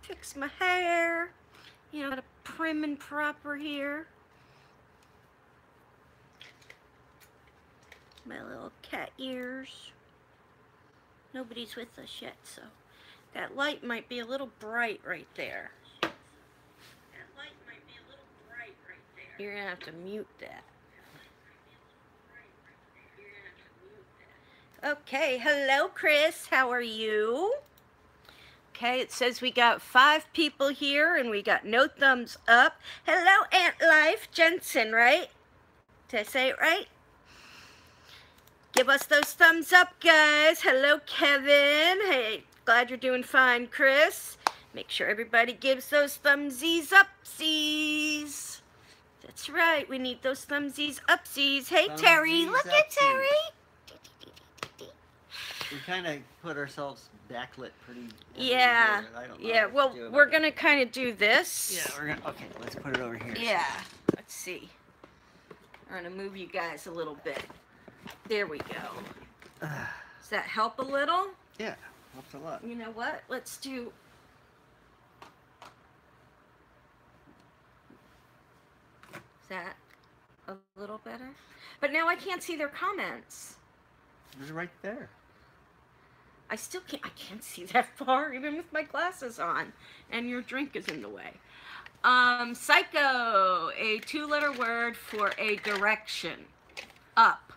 fix my hair. You know, got a prim and proper here. My little cat ears. Nobody's with us yet, so that light might be a little bright right there. You're gonna have to mute that. Okay, hello Chris, how are you? Okay, it says we got 5 people here and we got no thumbs up. Hello Aunt Life Jensen, right? Did I say it right? Give us those thumbs up, guys. Hello Kevin. Hey, glad you're doing fine, Chris. Make sure everybody gives those thumbsies upsies. That's right, we need those thumbsies upsies. Hey Terry, look at Terry. We kind of put ourselves backlit pretty. Yeah. I don't know yeah. Well, we're gonna kind of do this. Yeah, we're gonna. Okay, let's put it over here. Yeah. Let's see. I'm gonna move you guys a little bit. There we go. Does that help a little? Yeah, helps a lot. You know what? Let's do. Is that a little better? But now I can't see their comments. They're right there. I can't see that far even with my glasses on, and your drink is in the way. Psycho, a 2-letter word for a direction. Up.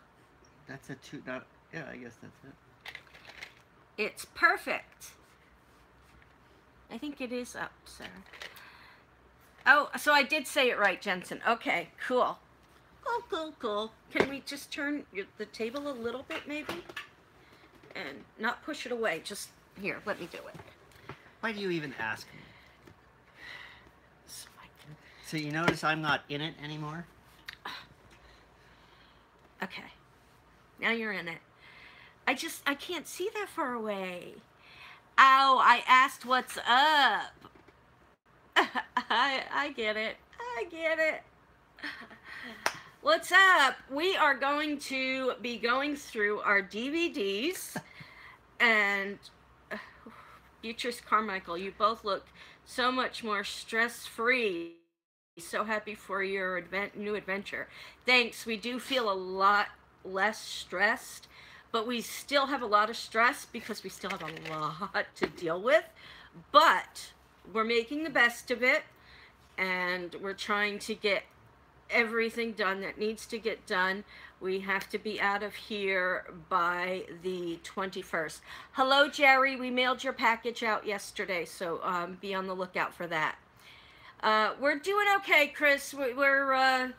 That's a 2, not, yeah, I guess that's it. It's perfect. I think it is up, Sarah. Oh, so I did say it right, Jensen. Okay, cool. Cool. Can we just turn the table a little bit, maybe? And not push it away. Just here, let me do it. Why do you even ask me? So you notice I'm not in it anymore? Okay. Now you're in it. I can't see that far away. Ow, I asked what's up. I get it. What's up? We are going to be going through our DVDs, and Beatrice Carmichael, you both look so much more stress-free. So happy for your new adventure. Thanks. We do feel a lot less stressed, but we still have a lot of stress because we still have a lot to deal with, but we're making the best of it, and we're trying to get everything done that needs to get done. We have to be out of here by the 21st. Hello, Jerry. We mailed your package out yesterday, so be on the lookout for that. We're doing okay, Chris. We're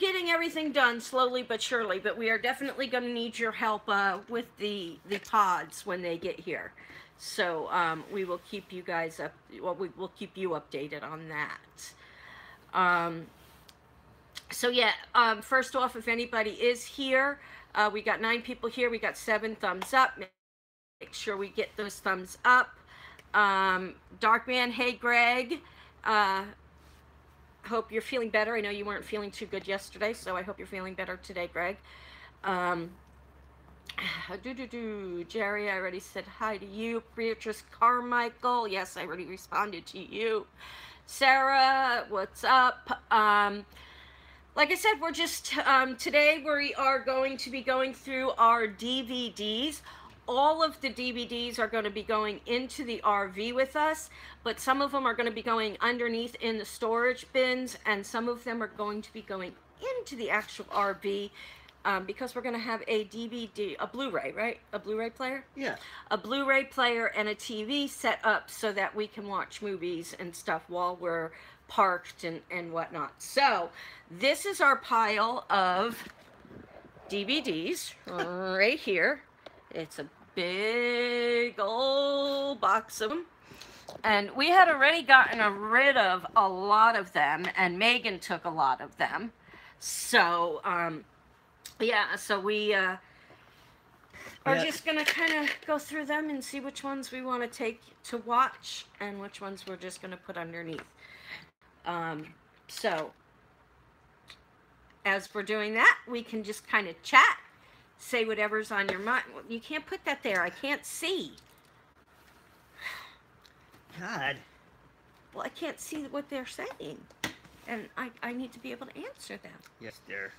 getting everything done slowly but surely, but we are definitely going to need your help with the pods when they get here. So we will keep you guys up. Well, we'll keep you updated on that. So yeah, first off, if anybody is here, we got 9 people here. We got 7 thumbs up. Make sure we get those thumbs up. Darkman, hey Greg. Hope you're feeling better. I know you weren't feeling too good yesterday, so I hope you're feeling better today, Greg. Jerry, I already said hi to you. Beatrice Carmichael, yes, I already responded to you. Sarah, what's up? Like I said, we're just, today we are going to be going through our DVDs. All of the DVDs are going to be going into the RV with us, but some of them are going to be going underneath in the storage bins, and some of them are going to be going into the actual RV, because we're going to have a DVD, a Blu-ray, right? A Blu-ray player? Yeah. A Blu-ray player and a TV set up so that we can watch movies and stuff while we're parked and whatnot. So this is our pile of DVDs right here. It's a big old box of them. And we had already gotten rid of a lot of them, and Megan took a lot of them. So, yeah, so we are just going to kind of go through them and see which ones we want to take to watch and which ones we're just going to put underneath. So, as we're doing that, we can just kind of chat, say whatever's on your mind. You can't put that there. I can't see. God. Well, I can't see what they're saying. And I need to be able to answer them. Yes, dear.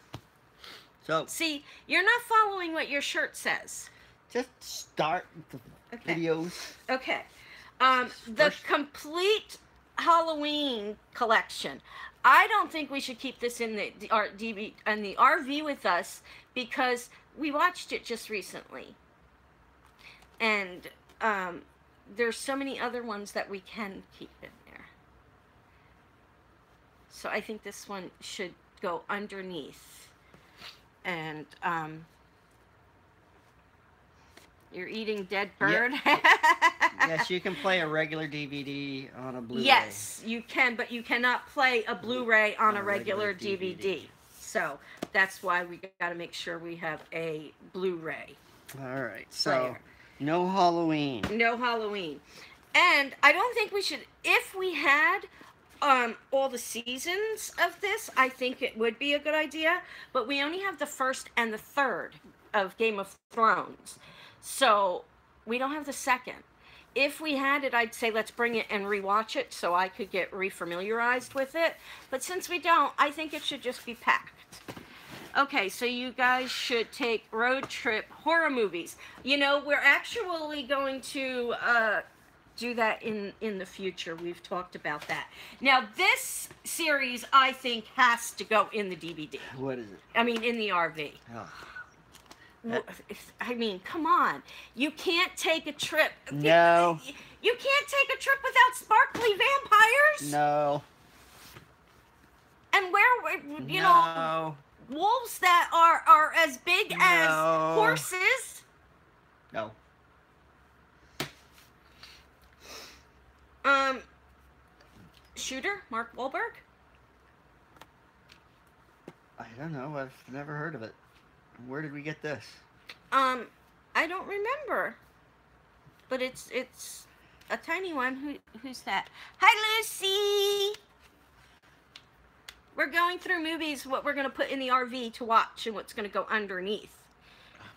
So, See, you're not following what your shirt says. just start the videos. Okay. The First. complete Halloween collection. I don't think we should keep this in the RV with us because we watched it just recently. And there's so many other ones that we can keep in there. So I think this one should go underneath. And you're eating dead bird. Yep. Yes, you can play a regular DVD on a Blu-ray. Yes, you can, but you cannot play a Blu-ray on a regular DVD. So that's why we got to make sure we have a Blu-ray. All right, so no Halloween. No Halloween. And I don't think we should, if we had all the seasons of this, I think it would be a good idea, but we only have the first and the third of Game of Thrones. So we don't have the second. If we had it, I'd say let's bring it and rewatch it so I could get refamiliarized with it. But since we don't, I think it should just be packed. Okay, so you guys should take road trip horror movies. You know, we're actually going to do that in the future. We've talked about that. Now, this series, I think, has to go in the DVD. What is it? I mean, in the RV. Oh. I mean, come on. You can't take a trip. No. You can't take a trip without sparkly vampires. No. And where, you know, wolves that are as big as horses. No. Shooter, Mark Wahlberg? I don't know. I've never heard of it. Where did we get this? I don't remember. But it's a tiny one. Who's that? Hi, Lucy! We're going through movies, what we're going to put in the RV to watch and what's going to go underneath.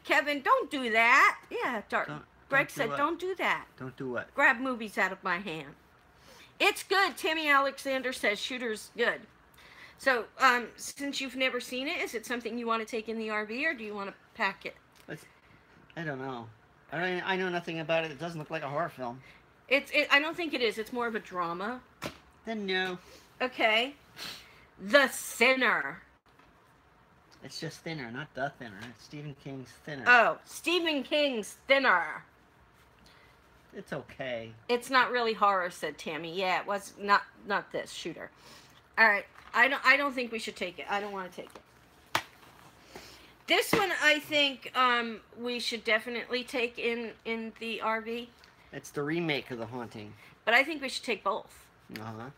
Kevin, don't do that. Yeah, Greg said, don't do that. Don't do what? Grab movies out of my hand. It's good. Tammy Alexander says Shooter's good. So, since you've never seen it, is it something you want to take in the RV, or do you want to pack it? I don't know. I know nothing about it. It doesn't look like a horror film. I don't think it is. It's more of a drama. Then no. Okay. The Sinner. It's just Thinner, not The Thinner. It's Stephen King's Thinner. Oh, Stephen King's Thinner. It's okay. It's not really horror, said Tammy. Yeah, it was not this Shooter. All right. I don't think we should take it. I don't want to take it. This one, I think we should definitely take in the RV. It's the remake of The Haunting. But I think we should take both. Uh-huh.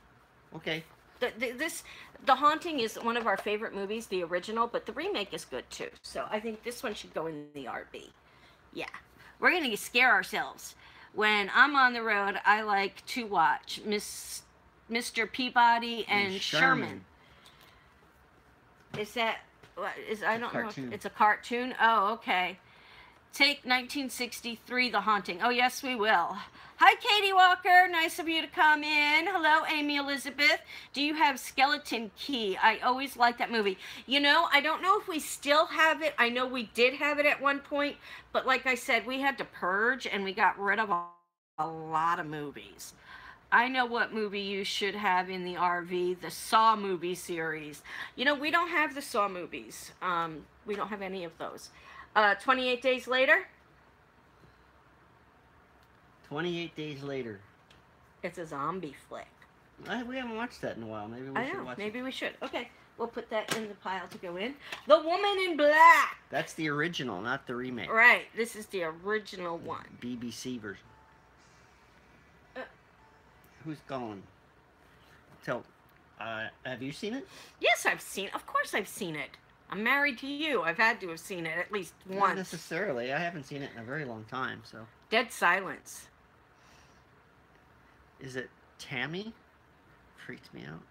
Okay. The Haunting is one of our favorite movies, the original, but the remake is good too. So I think this one should go in the RV. Yeah. We're going to scare ourselves. When I'm on the road, I like to watch Mr. Peabody and Sherman. Is that what is? I don't know. It's a cartoon. Oh, okay. Take 1963, The Haunting. Oh, yes, we will. Hi, Katie Walker. Nice of you to come in. Hello, Amy Elizabeth. Do you have Skeleton Key? I always liked that movie. You know, I don't know if we still have it. I know we did have it at one point, but like I said, we had to purge and we got rid of a lot of movies. I know what movie you should have in the RV, the Saw movie series. You know, we don't have the Saw movies. We don't have any of those. 28 Days Later. 28 Days Later. It's a zombie flick. We haven't watched that in a while. Maybe we should watch it. Maybe we should. Okay, we'll put that in the pile to go in. The Woman in Black. That's the original, not the remake. Right, this is the original one. BBC version. Who's calling? So, have you seen it? Yes, I've seen it. Of course I've seen it. I'm married to you. I've had to have seen it at least once. Not necessarily. I haven't seen it in a very long time, so. Dead Silence. Is it Tammy? Freaked me out.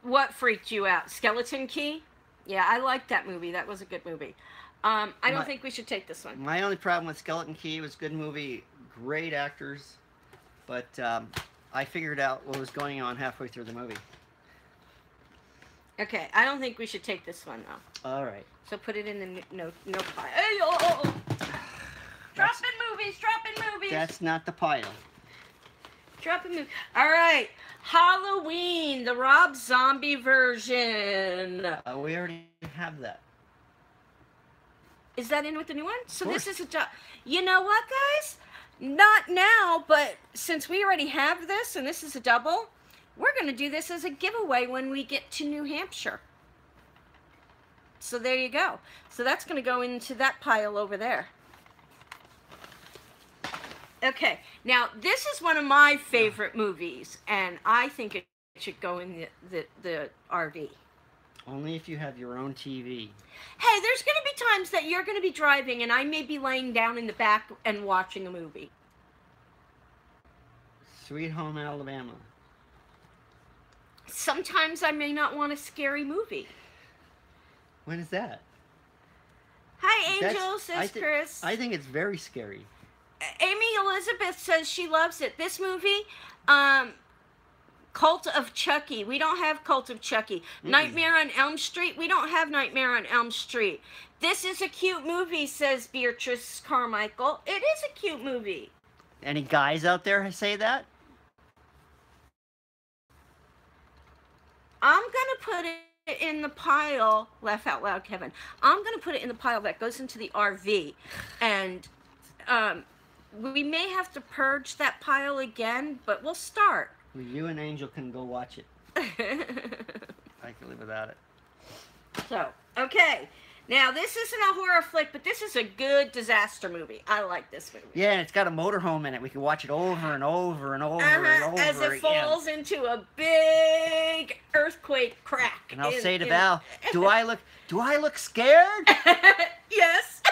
What freaked you out? Skeleton Key? Yeah, I liked that movie. That was a good movie. I don't think we should take this one. My only problem with Skeleton Key was good movie, great actors. but I figured out what was going on halfway through the movie. Okay, I don't think we should take this one though. All right. So put it in the no pile. Hey, oh. Dropping movies. That's not the pile. Dropping movies. All right, Halloween, the Rob Zombie version. We already have that. Is that in with the new one? So this is a job. You know what, guys? Not now, but since we already have this and this is a double, we're going to do this as a giveaway when we get to New Hampshire. So there you go. So that's going to go into that pile over there. Okay, now this is one of my favorite movies, and I think it should go in the RV. Only if you have your own TV. Hey, there's going to be times that you're going to be driving and I may be laying down in the back and watching a movie. Sweet Home Alabama. Sometimes I may not want a scary movie. When is that? Hi, Angel, says Chris. I think it's very scary. Amy Elizabeth says she loves it. This movie, Cult of Chucky. We don't have Cult of Chucky. Nightmare on Elm Street. We don't have Nightmare on Elm Street. This is a cute movie, says Beatrice Carmichael. It is a cute movie. Any guys out there say that? I'm going to put it in the pile. Laugh out loud, Kevin. I'm going to put it in the pile that goes into the RV. And we may have to purge that pile again, but we'll start. Well, you and Angel can go watch it. I can live without it. So, okay. Now, this isn't a horror flick, but this is a good disaster movie. I like this movie. Yeah, and it's got a motorhome in it. We can watch it over and over and over and over as it falls into a big earthquake crack. And I'll say to Val, do I look scared? Yes.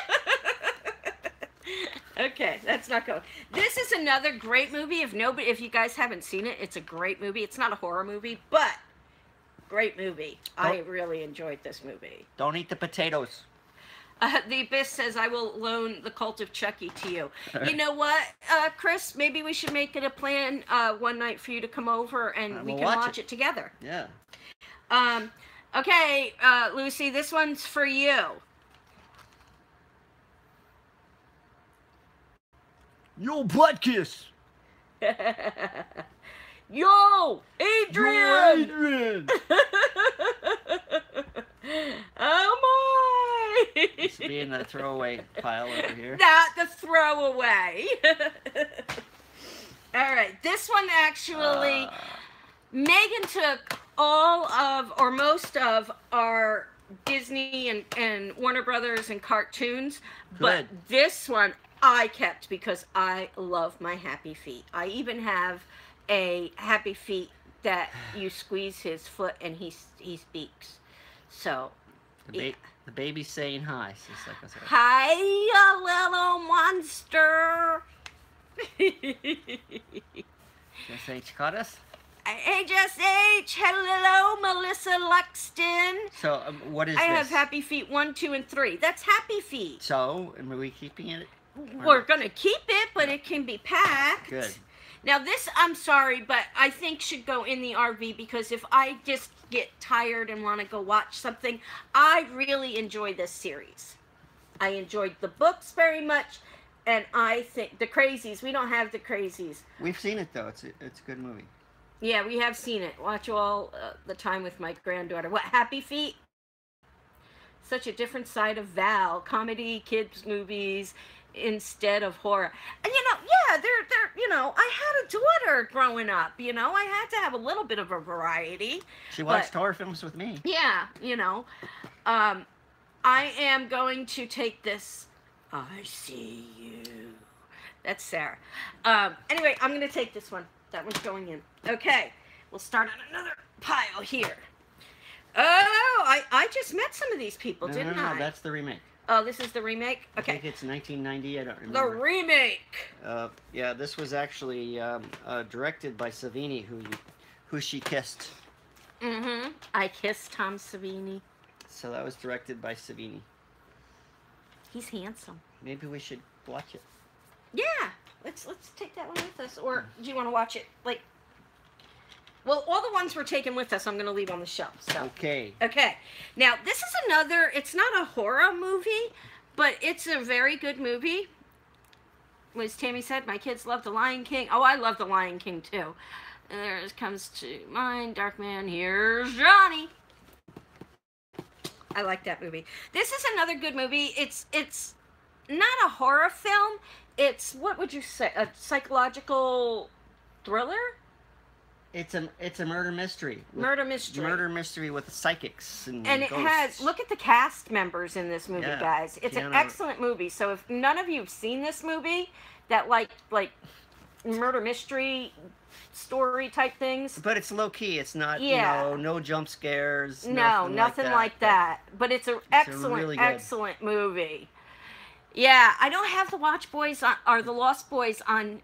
Okay, that's not going. This is another great movie. If you guys haven't seen it, it's a great movie. It's not a horror movie, but great movie. I really enjoyed this movie. Don't eat the potatoes. The Abyss says, I will loan the Cult of Chucky to you. You know what, Chris? Maybe we should make it a plan one night for you to come over and we can watch it together. Yeah. Okay, Lucy, this one's for you. Yo, butt kiss. Yo, Adrian. Yo, Adrian. Oh my. This will be in the throwaway pile over here. Not the throwaway. All right, this one actually, Megan took all of, or most of, our Disney and Warner Brothers and cartoons, but this one I kept because I love my Happy Feet. I even have a Happy Feet that you squeeze his foot and he speaks. So the baby's saying hi. Hi, you little monster. Just say Chicadas? HSH, hello, Melissa Luxton. So, what is I this? have Happy Feet 1, 2, and 3. That's Happy Feet. So, are we keeping it? We're going to keep it, but it can be packed. Good. Now, this, I'm sorry, but I think should go in the RV because if I just get tired and want to go watch something, I really enjoy this series. I enjoyed the books very much, and I think The Crazies, we don't have The Crazies. We've seen it, though. It's a good movie. Yeah, we have seen it. Watch all the time with my granddaughter. What, Happy Feet? Such a different side of Val. Comedy, kids' movies, instead of horror. And, yeah, they're I had a daughter growing up, I had to have a little bit of a variety. She watched horror films with me. Yeah, I am going to take this. I see you. That's Sarah. Anyway, I'm going to take this one. That one's going in. Okay, we'll start on another pile here. Oh, I just met some of these people, didn't I? No, that's the remake. Oh, this is the remake? Okay. I think it's 1990, I don't remember. The remake! Yeah, this was actually directed by Savini, who she kissed. Mm-hmm. I kissed Tom Savini. So that was directed by Savini. He's handsome. Maybe we should watch it. Yeah, let's take that one with us. Or do you want to watch it like? Well, all the ones we're taking with us, I'm going to leave on the shelf. So. Okay. Okay. Now this is another. It's not a horror movie, but it's a very good movie. As Tammy said, my kids love The Lion King. Oh, I love The Lion King too. There comes to mind, Darkman. Here's Johnny. I like that movie. This is another good movie. It's not a horror film. It's, what would you say, a psychological thriller? It's a murder mystery. Murder mystery. Murder mystery with psychics and it ghosts. has, look at the cast members in this movie, Yeah. guys. It's an excellent movie. So if none of you have seen this movie, that like murder mystery story type things. But it's low key. It's not, no jump scares. No, nothing like that. But it's an excellent movie. Yeah, I don't have the Watch Boys on, or the Lost Boys on.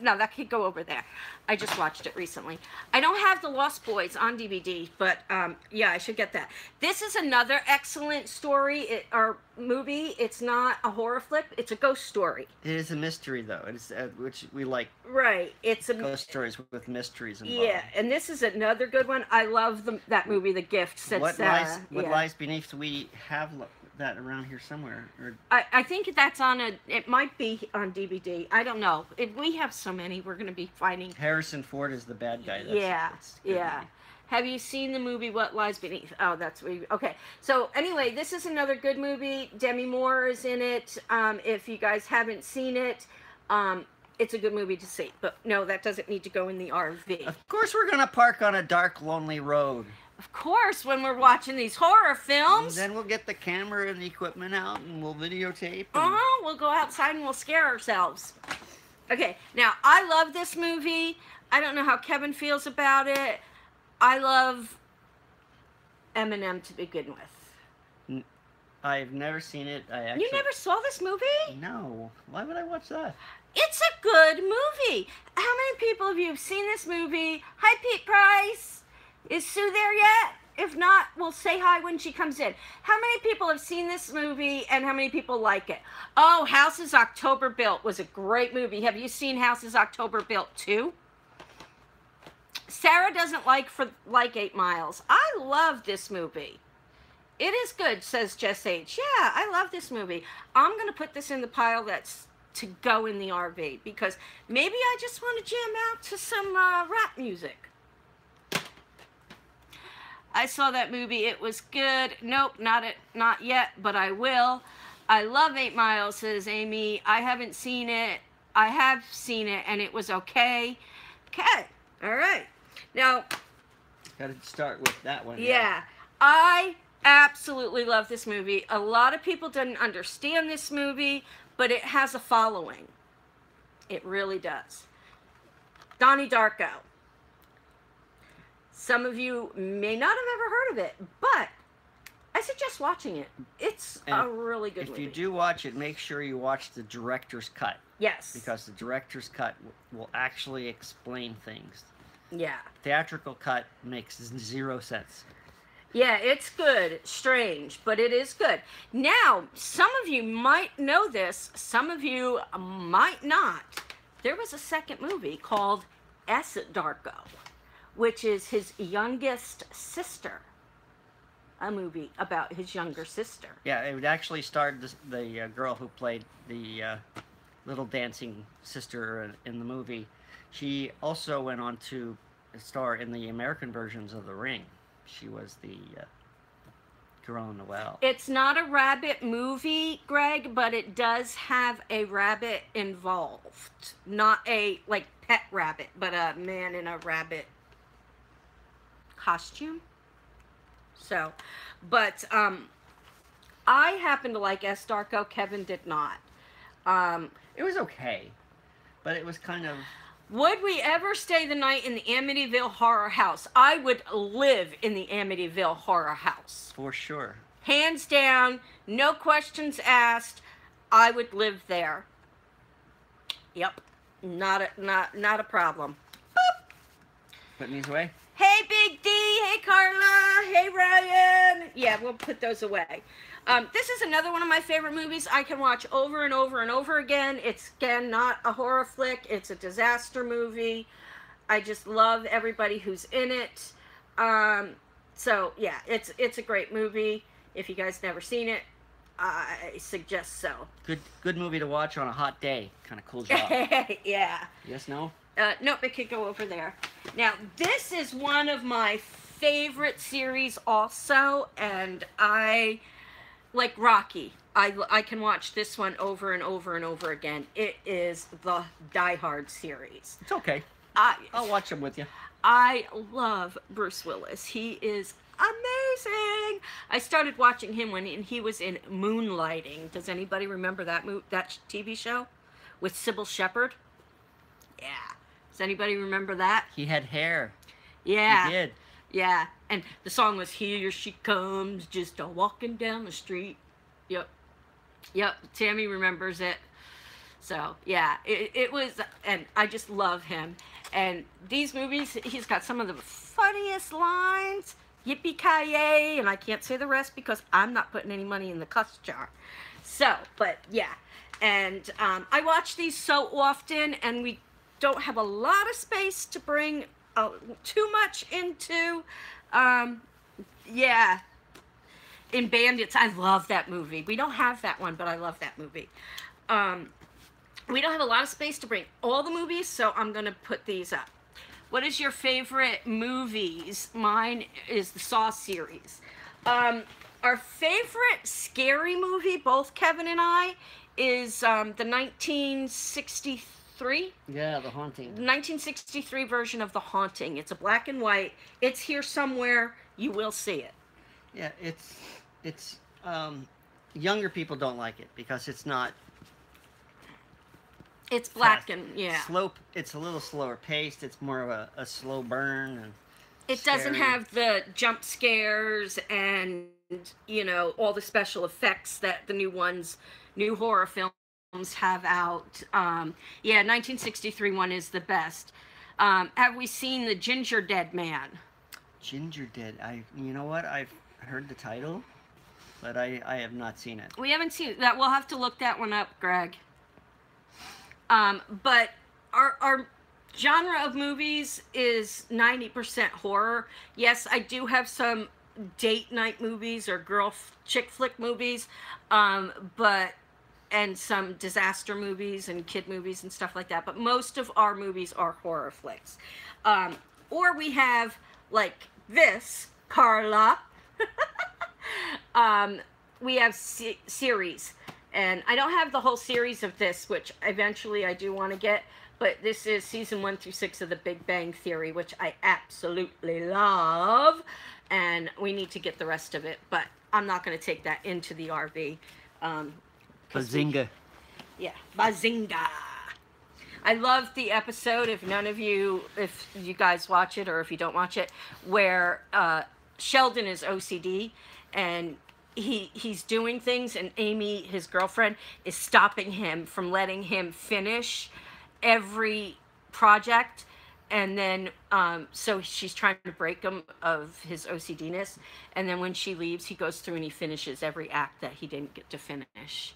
No, that could go over there. I just watched it recently. I don't have the Lost Boys on DVD, but yeah, I should get that. This is another excellent story or movie. It's not a horror flick. It's a ghost story. It is a mystery, though. It's which we like. Right. It's a ghost stories with mysteries involved. Yeah, and this is another good one. I love that movie, The Gift. What lies beneath? We have that around here somewhere. Or... I think that's on it might be on DVD. I don't know. We have so many, we're going to be finding. Harrison Ford is the bad guy. That's movie. Have you seen the movie What Lies Beneath? Oh, that's okay. So anyway, this is another good movie. Demi Moore is in it. If you guys haven't seen it, it's a good movie to see. But no, that doesn't need to go in the RV. Of course we're going to park on a dark, lonely road. Of course, when we're watching these horror films. And then we'll get the camera and the equipment out and we'll videotape. We'll go outside and we'll scare ourselves. Okay, now I love this movie. I don't know how Kevin feels about it. I love Eminem to begin with. I've never seen it. You never saw this movie? No. Why would I watch that? It's a good movie. How many people of you have seen this movie? Hi, Pete Price. Is Sue there yet? If not, we'll say hi when she comes in. How many people have seen this movie and how many people like it? Oh, House is October Built was a great movie. Have you seen House is October Built 2? Sarah doesn't like 8 Miles. I love this movie. It is good, says Jess H. Yeah, I love this movie. I'm going to put this in the pile that's to go in the RV because maybe I just want to jam out to some rap music. I saw that movie. It was good. Nope, not yet, but I will. I love 8 Miles, says Amy. I haven't seen it. I have seen it, and it was okay. Okay, all right. Now, got to start with that one. Yeah, I absolutely love this movie. A lot of people didn't understand this movie, but it has a following. It really does. Donnie Darko. Some of you may not have ever heard of it, but I suggest watching it. It's a really good movie. If you do watch it, make sure you watch the director's cut. Yes. Because the director's cut will actually explain things. Yeah. Theatrical cut makes 0 sense. Yeah, it's good. Strange, but it is good. Now, some of you might know this. Some of you might not. There was a second movie called S. Darko, which is his youngest sister. A movie about his younger sister. Yeah, it would actually star the girl who played the little dancing sister in the movie. She also went on to star in the American versions of The Ring. She was the girl in the well. It's not a rabbit movie, Greg, but it does have a rabbit involved. Not a, like, pet rabbit, but a man in a rabbit costume. So, but I happen to like S. Darko. Kevin did not. It was okay, but it was kind of... Would we ever stay the night in the Amityville Horror House? I would live in the Amityville Horror House. For sure. Hands down, no questions asked. I would live there. Yep, not a problem. Boop. Put these away. Hey, Big D. Hey, Carla. Hey, Ryan. Yeah, we'll put those away. This is another one of my favorite movies I can watch over and over and over again. It's, again, not a horror flick. It's a disaster movie. I just love everybody who's in it. So, yeah, it's a great movie. If you guys never seen it, I suggest so. Good movie to watch on a hot day. Kind of cools you off. Yeah. Yes, no? Nope, it could go over there. Now, this is one of my favorite series also, and I, like Rocky, I can watch this one over and over and over again. It is the Die Hard series. It's okay. I'll watch them with you. I love Bruce Willis. He is amazing. I started watching him when he was in Moonlighting. Does anybody remember that TV show with Sybil Shepherd? Yeah. Does anybody remember that? He had hair. Yeah. He did. Yeah. And the song was Here She Comes, Just a Walking Down the Street. Yep. Yep. Tammy remembers it. So, yeah. It was, and I just love him. And these movies, he's got some of the funniest lines. Yippee-ki-yay. And I can't say the rest because I'm not putting any money in the cuss jar. So, but yeah. And I watch these so often, and we don't have a lot of space to bring too much into. Yeah. In Bandits, I love that movie. We don't have that one, but I love that movie. We don't have a lot of space to bring all the movies, so I'm going to put these up. What is your favorite movies? Mine is the Saw series. Our favorite scary movie, both Kevin and I, is the 1963. Yeah, The Haunting. 1963 version of The Haunting. It's a black and white. It's here somewhere. You will see it. Yeah, it's younger people don't like it because it's not. It's black fast. and, yeah. Slow. It's a little slower paced. It's more of a slow burn. And it doesn't have the jump scares and, you know, all the special effects that the new horror films have out. Yeah, 1963 one is the best. Have we seen The Ginger Dead Man? Ginger Dead. You know what? I've heard the title, but I have not seen it. We haven't seen that. We'll have to look that one up, Greg. But our genre of movies is 90% horror. Yes, I do have some date night movies or chick flick movies, and some disaster movies and kid movies and stuff like that. But most of our movies are horror flicks. Or we have, like this, Carla. We have series. And I don't have the whole series of this, which eventually I do want to get. But this is season 1 through 6 of The Big Bang Theory, which I absolutely love. And we need to get the rest of it. But I'm not going to take that into the RV. Bazinga. Yeah, bazinga. I love the episode, if you guys watch it or if you don't watch it, where Sheldon is OCD and he's doing things, and Amy, his girlfriend, is stopping him from letting him finish every project. And then, so she's trying to break him of his OCDness. And then when she leaves, he goes through and he finishes every act that he didn't get to finish.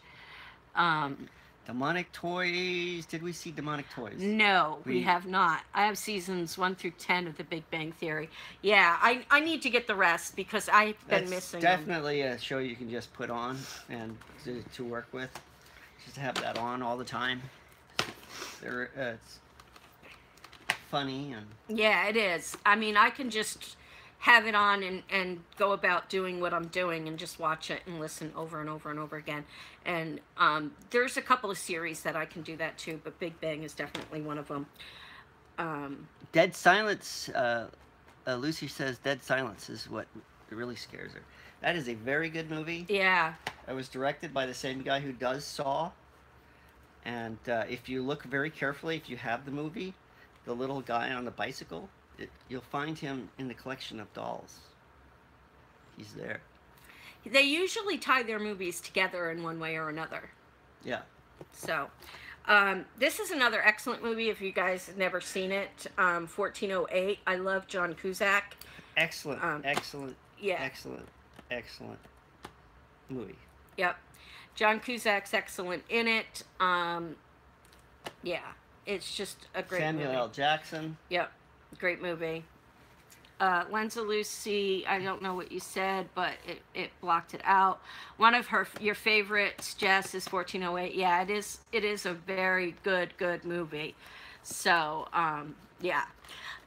Demonic Toys. Did we see Demonic Toys? No, we have not. I have seasons 1 through 10 of The Big Bang Theory. Yeah, I need to get the rest because I've been missing definitely them. A show you can just put on and to work with. Just to have that on all the time. It's funny and... Yeah, it is. I mean, I can just have it on and go about doing what I'm doing and just watch it and listen over and over and over again. And there's a couple of series that I can do that too, but Big Bang is definitely one of them. Dead Silence, Lucy says Dead Silence is what really scares her. That is a very good movie. Yeah. It was directed by the same guy who does Saw. And if you look very carefully, if you have the movie, the little guy on the bicycle, you'll find him in the collection of dolls. He's there. They usually tie their movies together in one way or another. Yeah. So, this is another excellent movie if you guys have never seen it. 1408. I love John Cusack. Excellent. Excellent. Yeah. Excellent. Excellent. movie. Yep. John Cusack's excellent in it. Yeah, it's just a great Samuel movie. L. Jackson. Yep, great movie. Lenza Lucy, I don't know what you said, but it blocked it out. One of your favorites, Jess, is 1408. Yeah, it is a very good movie. So, yeah.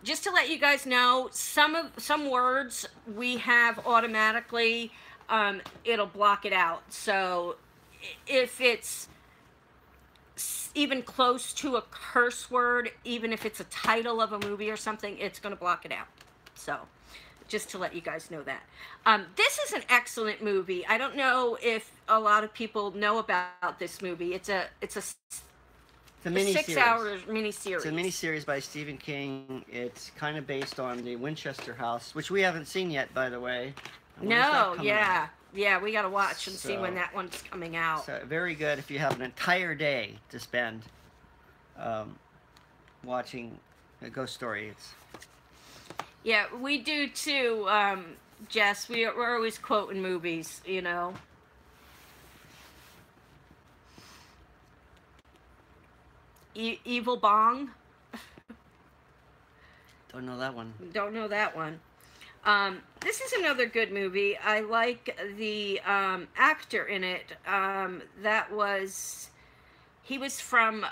Just to let you guys know, some words we have automatically, it'll block it out. So if it's even close to a curse word, even if it's a title of a movie or something, it's going to block it out. So just to let you guys know that. This is an excellent movie. I don't know if a lot of people know about this movie. It's a mini 6-hour miniseries. It's a miniseries by Stephen King. It's kind of based on the Winchester House, which we haven't seen yet, by the way. No, yeah. Out? Yeah, we got to watch and see when that one's coming out. So very good if you have an entire day to spend watching a ghost story. Yeah, we do too, Jess. We're always quoting movies, you know. Evil Bong. Don't know that one. Don't know that one. This is another good movie. I like the actor in it. He was from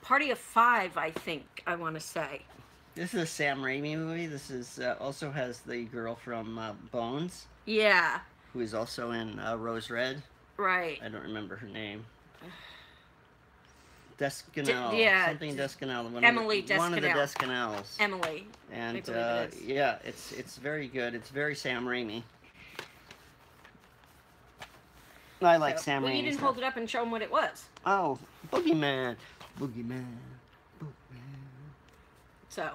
Party of Five, I think, I want to say. This is a Sam Raimi movie. This is also has the girl from Bones. Yeah. Who is also in Rose Red. Right. I don't remember her name. Descanal. Yeah. Something Descanal. Emily Descanal. One of the Descanals. Emily. And yeah, it's very good. It's very Sam Raimi. I like Sam Raimi. Well, you didn't hold it up and show them what it was. Oh, Boogeyman. So,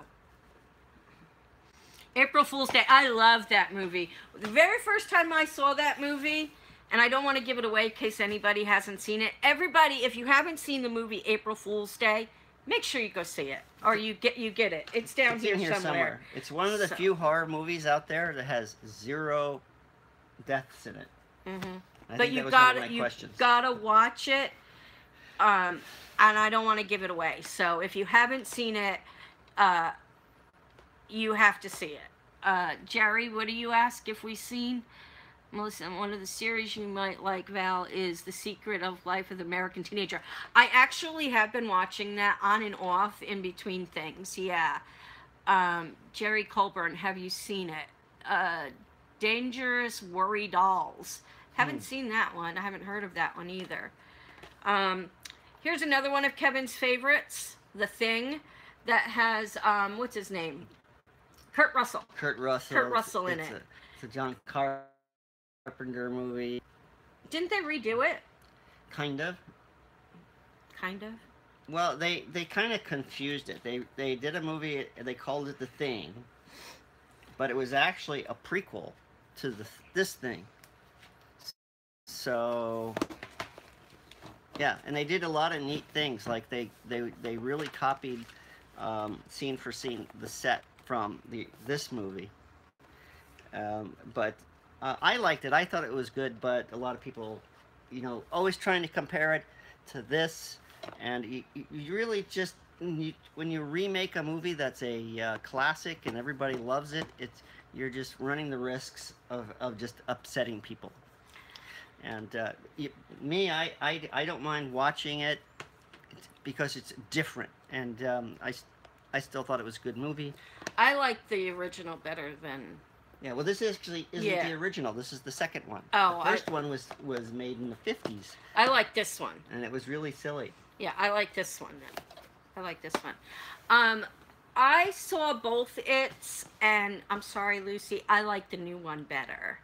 April Fool's Day. I love that movie. The very first time I saw that movie, and I don't want to give it away in case anybody hasn't seen it. Everybody, if you haven't seen the movie April Fool's Day, make sure you go see it, or you get it. It's down here somewhere. It's one of the few horror movies out there that has 0 deaths in it. Mm-hmm. But you gotta watch it. And I don't want to give it away. So if you haven't seen it, you have to see it. Jerry, what do you ask if we've seen? Melissa, one of the series you might like, Val, is The Secret of Life of the American Teenager. I actually have been watching that on and off in between things, yeah. Jerry Colburn, have you seen it? Dangerous Worry Dolls. Haven't seen that one. I haven't heard of that one either. Here's another one of Kevin's favorites, The Thing, that has, what's his name? Kurt Russell. Kurt Russell in it. It's a John Carpenter movie. Didn't they redo it? Kind of. Kind of? Well, they kind of confused it. They did a movie, they called it The Thing, but it was actually a prequel to this thing. So, yeah, and they did a lot of neat things. Like they really copied scene for scene the set from this movie. But I liked it. I thought it was good, but a lot of people, you know, always trying to compare it to this, and you really just when you remake a movie that's a classic and everybody loves it, you're just running the risks of just upsetting people. And I don't mind watching it because it's different, and I still thought it was a good movie. I like the original better than. Yeah, well, this actually isn't the original. This is the second one. Oh, the first one was made in the 50s. I like this one. And it was really silly. Yeah, I like this one then. I like this one. I saw both It's, and I'm sorry, Lucy, I like the new one better.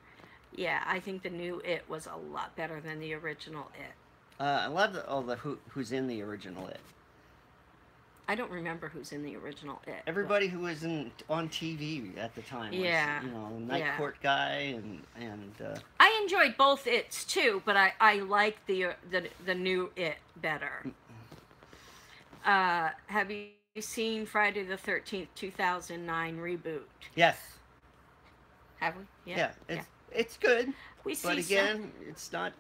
Yeah, I think the new It was a lot better than the original It. I love who's in the original It. I don't remember who's in the original It. Everybody who was on TV at the time was, you know, Night Court guy and I enjoyed both It's too, but I like the new It better. Have you seen Friday the 13th, 2009 reboot? Yes. Have we? Yeah. It's good. We see But again, it's not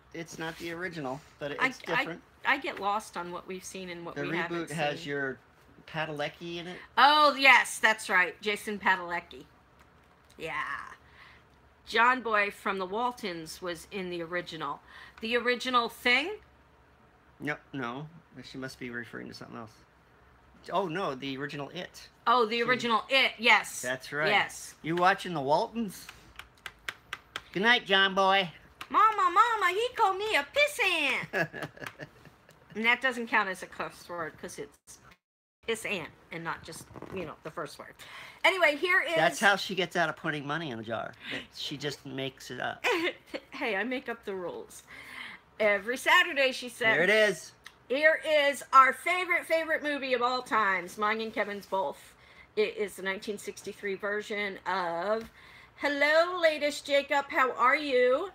the original, but it's different. I get lost on what we've seen and what The we haven't seen. reboot has your Padalecki in it. Oh, yes, that's right. Jason Padalecki. Yeah. John Boy from the Waltons was in the original. The original Thing? No. She must be referring to something else. Oh, no, the original It. Oh, the original It, yes. That's right. Yes. You watching the Waltons? Good night, John Boy. Mama, he called me a pissant. And that doesn't count as a cuss word because it's pissant and not just, the first word. Anyway, here is... That's how she gets out of putting money in a jar. She just makes it up. Hey, I make up the rules. Every Saturday, she said. Here it is. Here is our favorite movie of all times. Mine and Kevin's both. It is the 1963 version of Hello, Latest Jacob, how are you?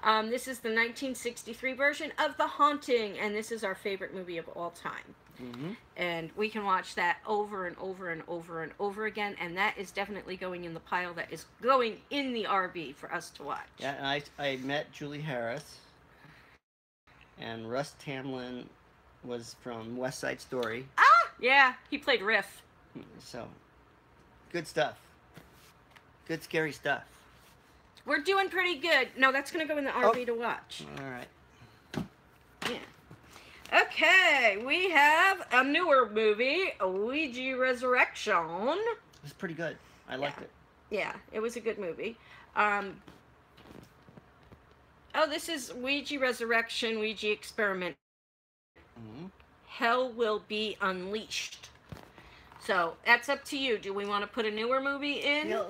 This is the 1963 version of The Haunting, and this is our favorite movie of all time. Mm-hmm. And we can watch that over and over and over and over again, and that is definitely going in the pile that is going in the RV for us to watch. Yeah, and I met Julie Harris, and Russ Tamlin was from West Side Story. Ah! Yeah, he played Riff. So, good stuff. Good scary stuff. We're doing pretty good. No, that's going to go in the RV to watch. All right. Yeah. Okay, we have a newer movie, Ouija Resurrection. It was pretty good. I liked it. Yeah, it was a good movie. This is Ouija Resurrection, Ouija Experiment. Mm-hmm. Hell Will Be Unleashed. So, that's up to you. Do we want to put a newer movie in? Yeah,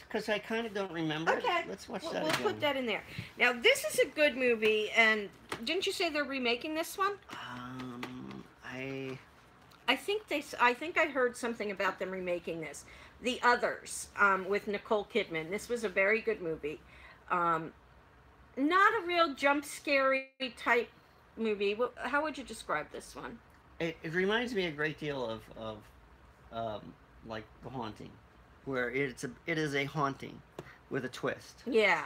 because I kind of don't remember. Okay. Let's watch that We'll again. put that in there. Now, this is a good movie, and didn't you say they're remaking this one? I think I heard something about them remaking this. The Others, with Nicole Kidman. This was a very good movie. Not a real jump scary type movie. How would you describe this one? It reminds me a great deal of like The Haunting, where it is a haunting with a twist. Yeah.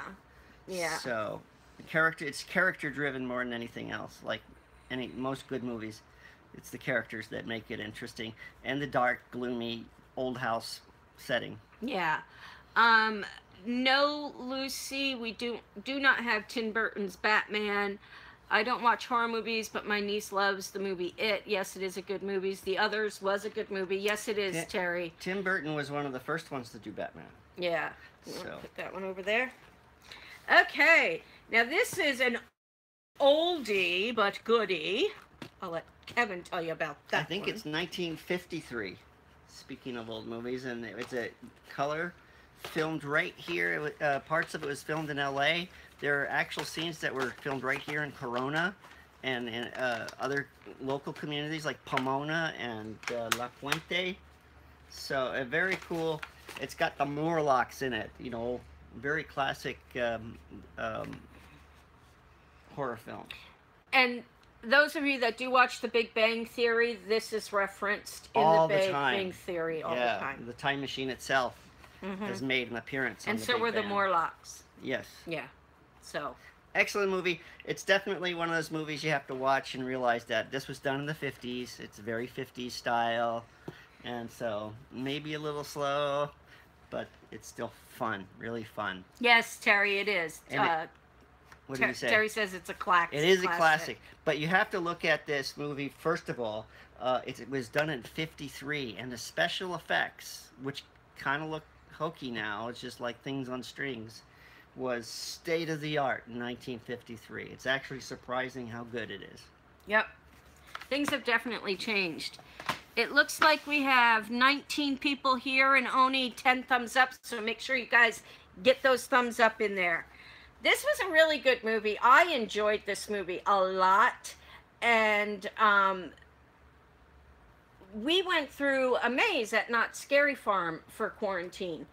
Yeah. So it's character driven more than anything else. Like most good movies, it's the characters that make it interesting, and the dark, gloomy old house setting. Yeah. No, Lucy, we do not have Tim Burton's Batman. I don't watch horror movies, but my niece loves the movie It. Yes, it is a good movie. The Others was a good movie. Yes, it is, Terry. Tim Burton was one of the first ones to do Batman. Yeah. So Put that one over there. Okay. Now, this is an oldie but goodie. I'll let Kevin tell you about that. I think it's 1953. Speaking of old movies, and it's a color filmed right here. Parts of it was filmed in L.A. There are actual scenes that were filmed right here in Corona and in other local communities like Pomona and La Puente. So very cool. It's got the Morlocks in it, very classic horror film. And those of you that do watch The Big Bang Theory, this is referenced in all The Big time. Bang Theory all the time. The time machine itself has made an appearance on and The so Big were the Bang. Morlocks. Yes. Yeah. So. Excellent movie. It's definitely one of those movies you have to watch and realize that this was done in the 50s. It's very 50s style. And so maybe a little slow, but it's still fun. Really fun. Yes, Terry, it is. What did you say? Terry says it's a classic. It is a classic. But you have to look at this movie, first of all, it was done in 53, and the special effects, which kind of look hokey now, it's just like things on strings, was state-of-the-art in 1953. It's actually surprising how good it is. Yep. Things have definitely changed. It looks like we have 19 people here and only 10 thumbs up, so make sure you guys get those thumbs up in there. This was a really good movie. I enjoyed this movie a lot, and we went through a maze at Not Scary Farm for quarantine,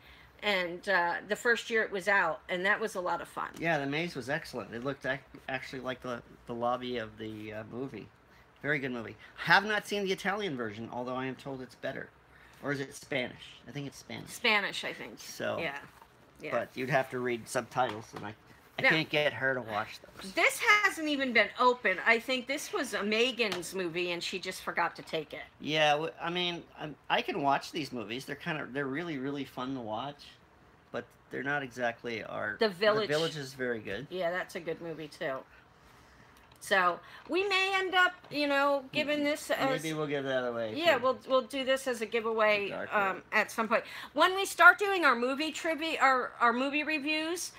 and the first year it was out, and that was a lot of fun. Yeah, the maze was excellent. It looked actually like the lobby of the movie. Very good movie. Have not seen the Italian version, although I am told it's better. Or is it Spanish? I think it's Spanish. Spanish, I think. So, yeah. But you'd have to read subtitles, and I Now, can't get her to watch those. this hasn't even been open. I think this was a Megan's movie, and she just forgot to take it. Yeah, I mean, I can watch these movies. They're really, really fun to watch, but they're not exactly our. The Village. The Village is very good. Yeah, that's a good movie too. So we may end up, giving this as Maybe we'll give that away. yeah, we'll do this as a giveaway Dark World. at some point when we start doing our movie trivia, our movie reviews.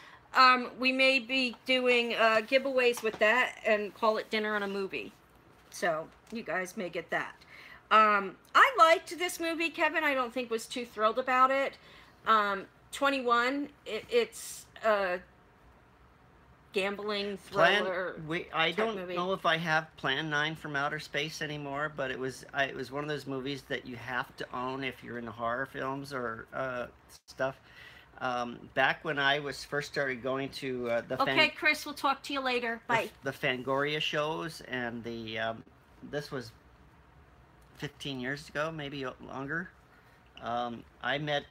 We may be doing giveaways with that and call it Dinner on a Movie. So you guys may get that. I liked this movie. Kevin, I don't think was too thrilled about it. 21. It's gambling thriller. I don't movie. know if I have Plan 9 from Outer Space anymore, but it was one of those movies that you have to own if you're into horror films or stuff. Back when I first started going to Okay, Chris, we'll talk to you later. Bye. The Fangoria shows, and this was 15 years ago, maybe longer. I met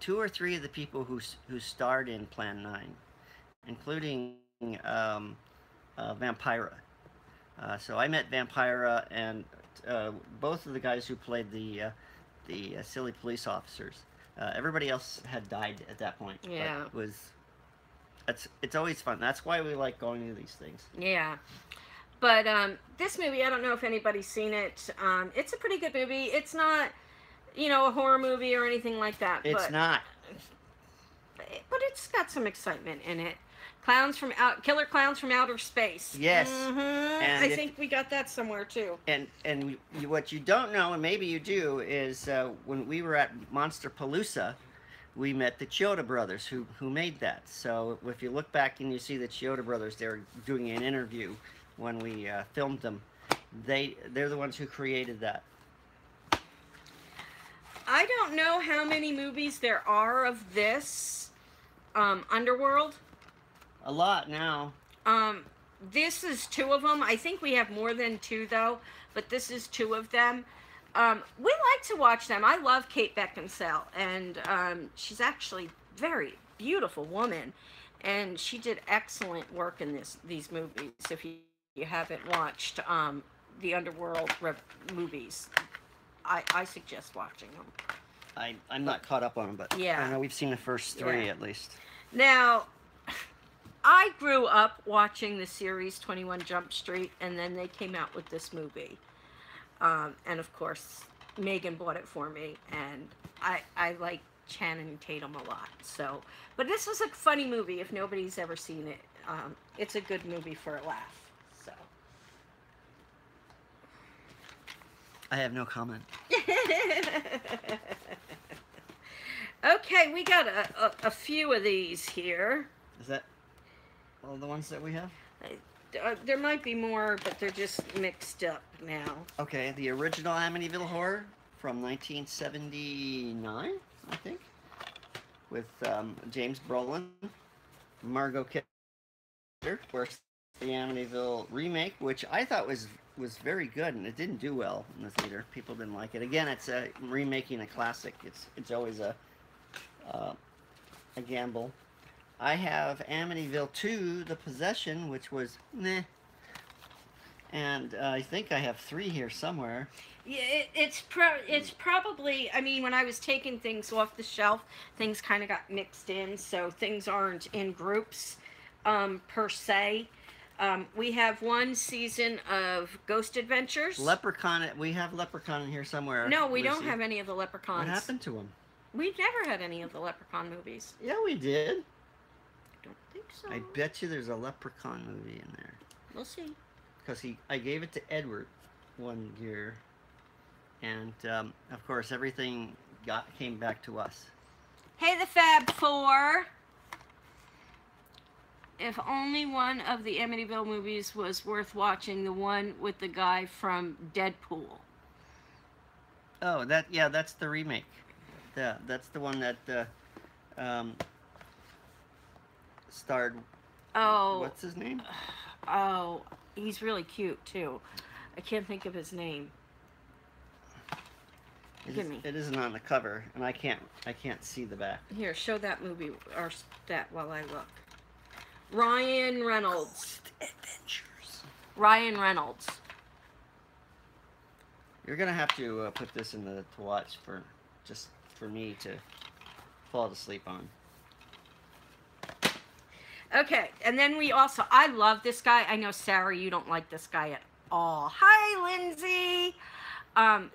2 or 3 of the people who starred in Plan 9, including Vampira. So I met Vampira and both of the guys who played the silly police officers. Everybody else had died at that point. Yeah. It's always fun. That's why we like going to these things. Yeah. But this movie, I don't know if anybody's seen it. It's a pretty good movie. It's not, a horror movie or anything like that. It's not. But it's got some excitement in it. Killer Clowns from Outer Space. Yes. Mm-hmm. And I think we got that somewhere too. And what you don't know, and maybe you do, is when we were at Monsterpalooza, we met the Chioda brothers who made that. So if you look back and you see the Chioda brothers, they're doing an interview when we filmed them. They're the ones who created that. I don't know how many movies there are of this Underworld. A lot now. This is 2 of them. I think we have more than 2 though, but this is 2 of them. We like to watch them. I love Kate Beckinsale, and she's actually a very beautiful woman, and she did excellent work in these movies. If you haven't watched the Underworld movies, I suggest watching them. I'm not caught up on them, but yeah. I know we've seen the first 3 at least. Now, I grew up watching the series 21 Jump Street, and then they came out with this movie. And of course, Megan bought it for me, and I like Channing Tatum a lot. So, but this was a funny movie if nobody's ever seen it. It's a good movie for a laugh. So, I have no comment. Okay, we got a few of these here. Is that all the ones that we have? There might be more, but they're just mixed up now. Okay, the original Amityville Horror from 1979, I think, with James Brolin, Margot Kidder. Of course, the Amityville remake, which I thought was very good, and it didn't do well in the theater. People didn't like it. Again, it's remaking a classic. It's always a gamble. I have Amityville 2, The Possession, which was meh. And I think I have 3 here somewhere. Yeah, it's probably, I mean, when I was taking things off the shelf, things kind of got mixed in, so things aren't in groups per se. We have 1 season of Ghost Adventures. Leprechaun, we have Leprechaun in here somewhere. No, we don't have any of the Leprechauns. What happened to him? We've never had any of the Leprechaun movies. Yeah, we did. I don't think so. I bet you there's a Leprechaun movie in there. We'll see. Because I gave it to Edward one year, and of course everything came back to us. Hey, the Fab Four. If only one of the Amityville movies was worth watching, the one with the guy from Deadpool. Oh, that's the remake. That's the one that starred. Oh. What's his name? Oh, he's really cute too. I can't think of his name. It isn't on the cover, and I can't see the back. Here, show that movie or that while I look. Ryan Reynolds. Ghost Adventures. Ryan Reynolds. You're gonna have to put this in the to watch for just for me to fall asleep on. Okay, and then we also, I love this guy. I know, Sarah, you don't like this guy at all. Hi, Lindsay.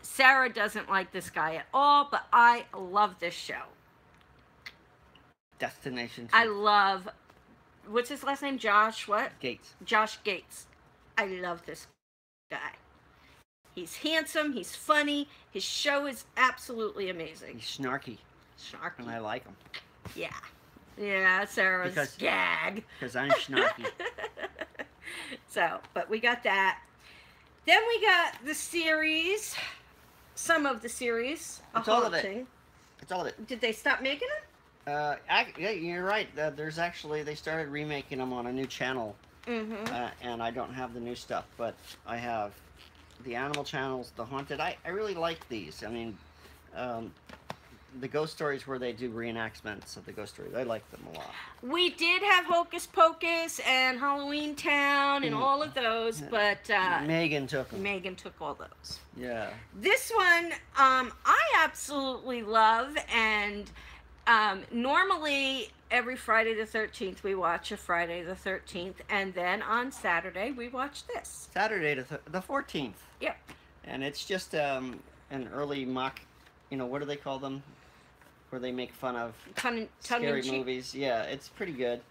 Sarah doesn't like this guy at all, but I love this show. Destination. I love, what's his last name? Josh what? Gates. Josh Gates. I love this guy. He's handsome, he's funny, his show is absolutely amazing. He's snarky. Snarky. And I like him. Yeah. Yeah, Sarah's gag. Because I'm snarky. So, but we got that. Then we got the series, some of the series. It's all of it. It's all of it. Did they stop making them? Yeah, you're right. There's actually, they started remaking them on a new channel. Mm-hmm. And I don't have the new stuff, but I have the animal channels, the haunted. I really like these. I mean, the ghost stories where they do reenactments of the ghost stories, I like them a lot. We did have Hocus Pocus and Halloween Town and all of those, but Megan took them. Megan took all those. Yeah. This one, I absolutely love, and normally every Friday the 13th we watch a Friday the 13th, and then on Saturday we watch this. Saturday the 14th. Yep. And it's just an early mock, what do they call them? Where they make fun of scary movies. Yeah, it's pretty good.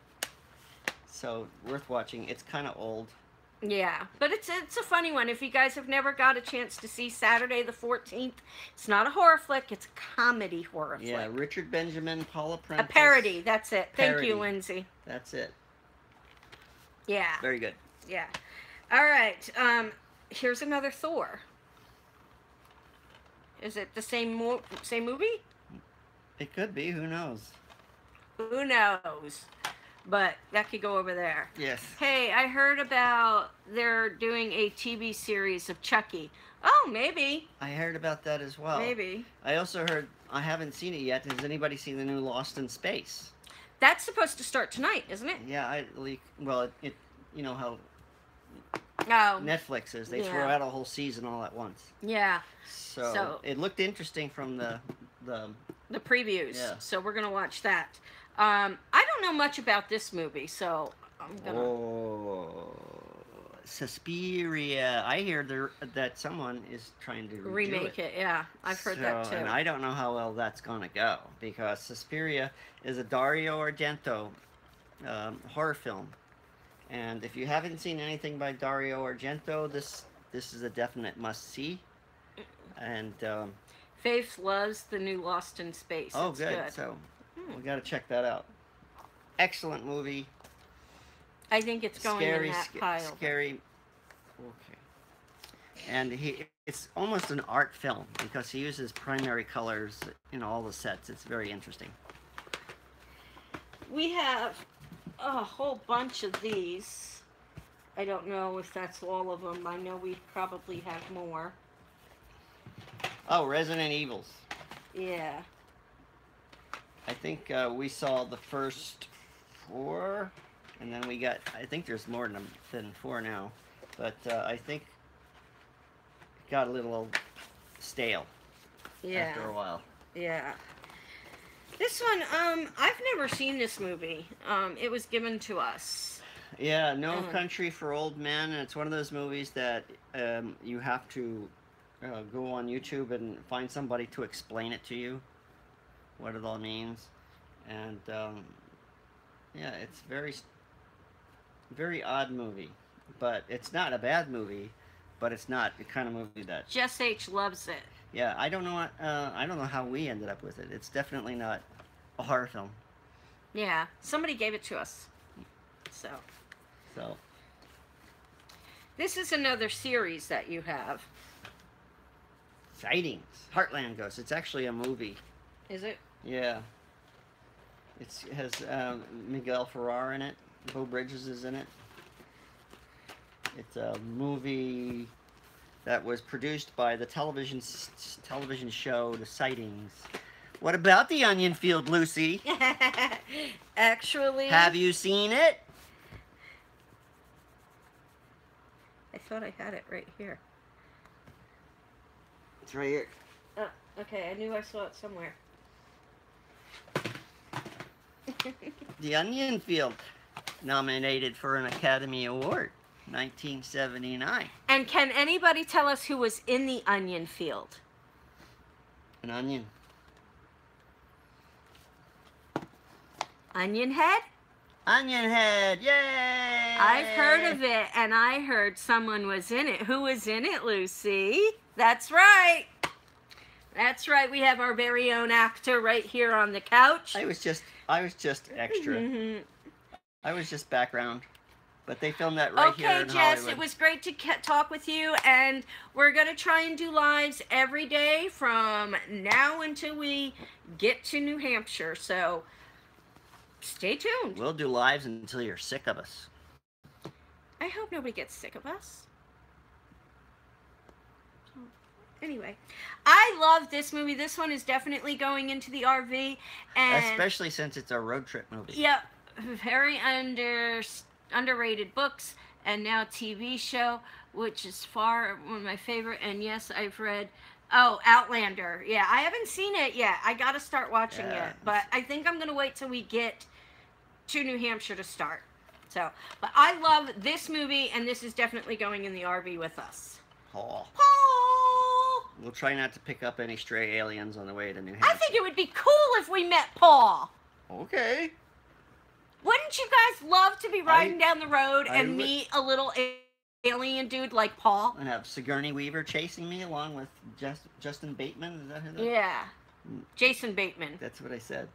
So, worth watching. It's kind of old. Yeah, but it's a funny one. If you guys have never got a chance to see Saturday the 14th, it's not a horror flick, it's a comedy horror flick. Yeah, Richard Benjamin, Paula Prentice. A parody, that's it. Parody. Thank you, Lindsay. That's it. Yeah. Very good. Yeah. All right, here's another Thor. Is it the same movie? It could be, who knows? Who knows? But that could go over there. Yes. Hey, I heard about they're doing a TV series of Chucky. Oh, maybe. I heard about that as well. Maybe. I also heard, I haven't seen it yet. Has anybody seen the new Lost in Space? That's supposed to start tonight, isn't it? Yeah, well, it you know how Oh. Netflix is. They throw out a whole season all at once. Yeah. So it looked interesting from the previews. Yeah. So we're gonna watch that. I don't know much about this movie, so I'm gonna. Oh, Suspiria! I hear that someone is trying to remake it. Yeah, I've heard that too. And I don't know how well that's gonna go because Suspiria is a Dario Argento horror film, and if you haven't seen anything by Dario Argento, this is a definite must-see. And Faith loves the new Lost in Space. Oh, it's good. So we got to check that out. Excellent movie. I think it's going in that pile. Scary. Okay. And it's almost an art film because he uses primary colors in all the sets. It's very interesting. We have a whole bunch of these. I don't know if that's all of them. I know we probably have more. Oh, Resident Evils. Yeah. I think we saw the first 4, and then we got, I think there's more than 4 now, but I think it got a little stale after a while. Yeah. This one, I've never seen this movie. It was given to us. Yeah, No Country for Old Men, and it's one of those movies that you have to go on YouTube and find somebody to explain it to you, what it all means. And yeah, it's very odd movie, but it's not a bad movie, but it's not the kind of movie that Jess H loves it. Yeah, I don't know how we ended up with it. It's definitely not a horror film. Yeah, somebody gave it to us. So this is another series that you have. Sightings. Heartland Ghost. It's actually a movie. Is it? Yeah. It has Miguel Ferrer in it. Beau Bridges is in it. It's a movie that was produced by the television show The Sightings. What about the Onion Field, Lucy? Actually... Have you seen it? I thought I had it right here. It's right here. Oh, okay. I knew I saw it somewhere. The Onion Field, nominated for an Academy Award, 1979. And can anybody tell us who was in the onion field? An onion. Onion Head? Onion Head, yay! I've heard of it, and I heard someone was in it. Who was in it, Lucy? That's right. That's right. We have our very own actor right here on the couch. I was just extra. I was just background. But they filmed that right here in Okay, Jess, Hollywood. it was great to talk with you, and we're going to try and do lives every day from now until we get to New Hampshire, so stay tuned. We'll do lives until you're sick of us. I hope nobody gets sick of us. Anyway, I love this movie. This one is definitely going into the RV, and especially since it's a road trip movie. Yep, very underrated books, and now TV show, which is far one of my favorite. And yes, I've read Outlander. Yeah, I haven't seen it yet. I gotta start watching it, but I think I'm gonna wait till we get to New Hampshire to start. So, but I love this movie, and this is definitely going in the RV with us. Paul. Paul! We'll try not to pick up any stray aliens on the way to New Hampshire. I think it would be cool if we met Paul. Okay. Wouldn't you guys love to be riding down the road and meet a little alien dude like Paul? And have Sigourney Weaver chasing me along with Justin Bateman? Is that who that is? Yeah. Jason Bateman. That's what I said.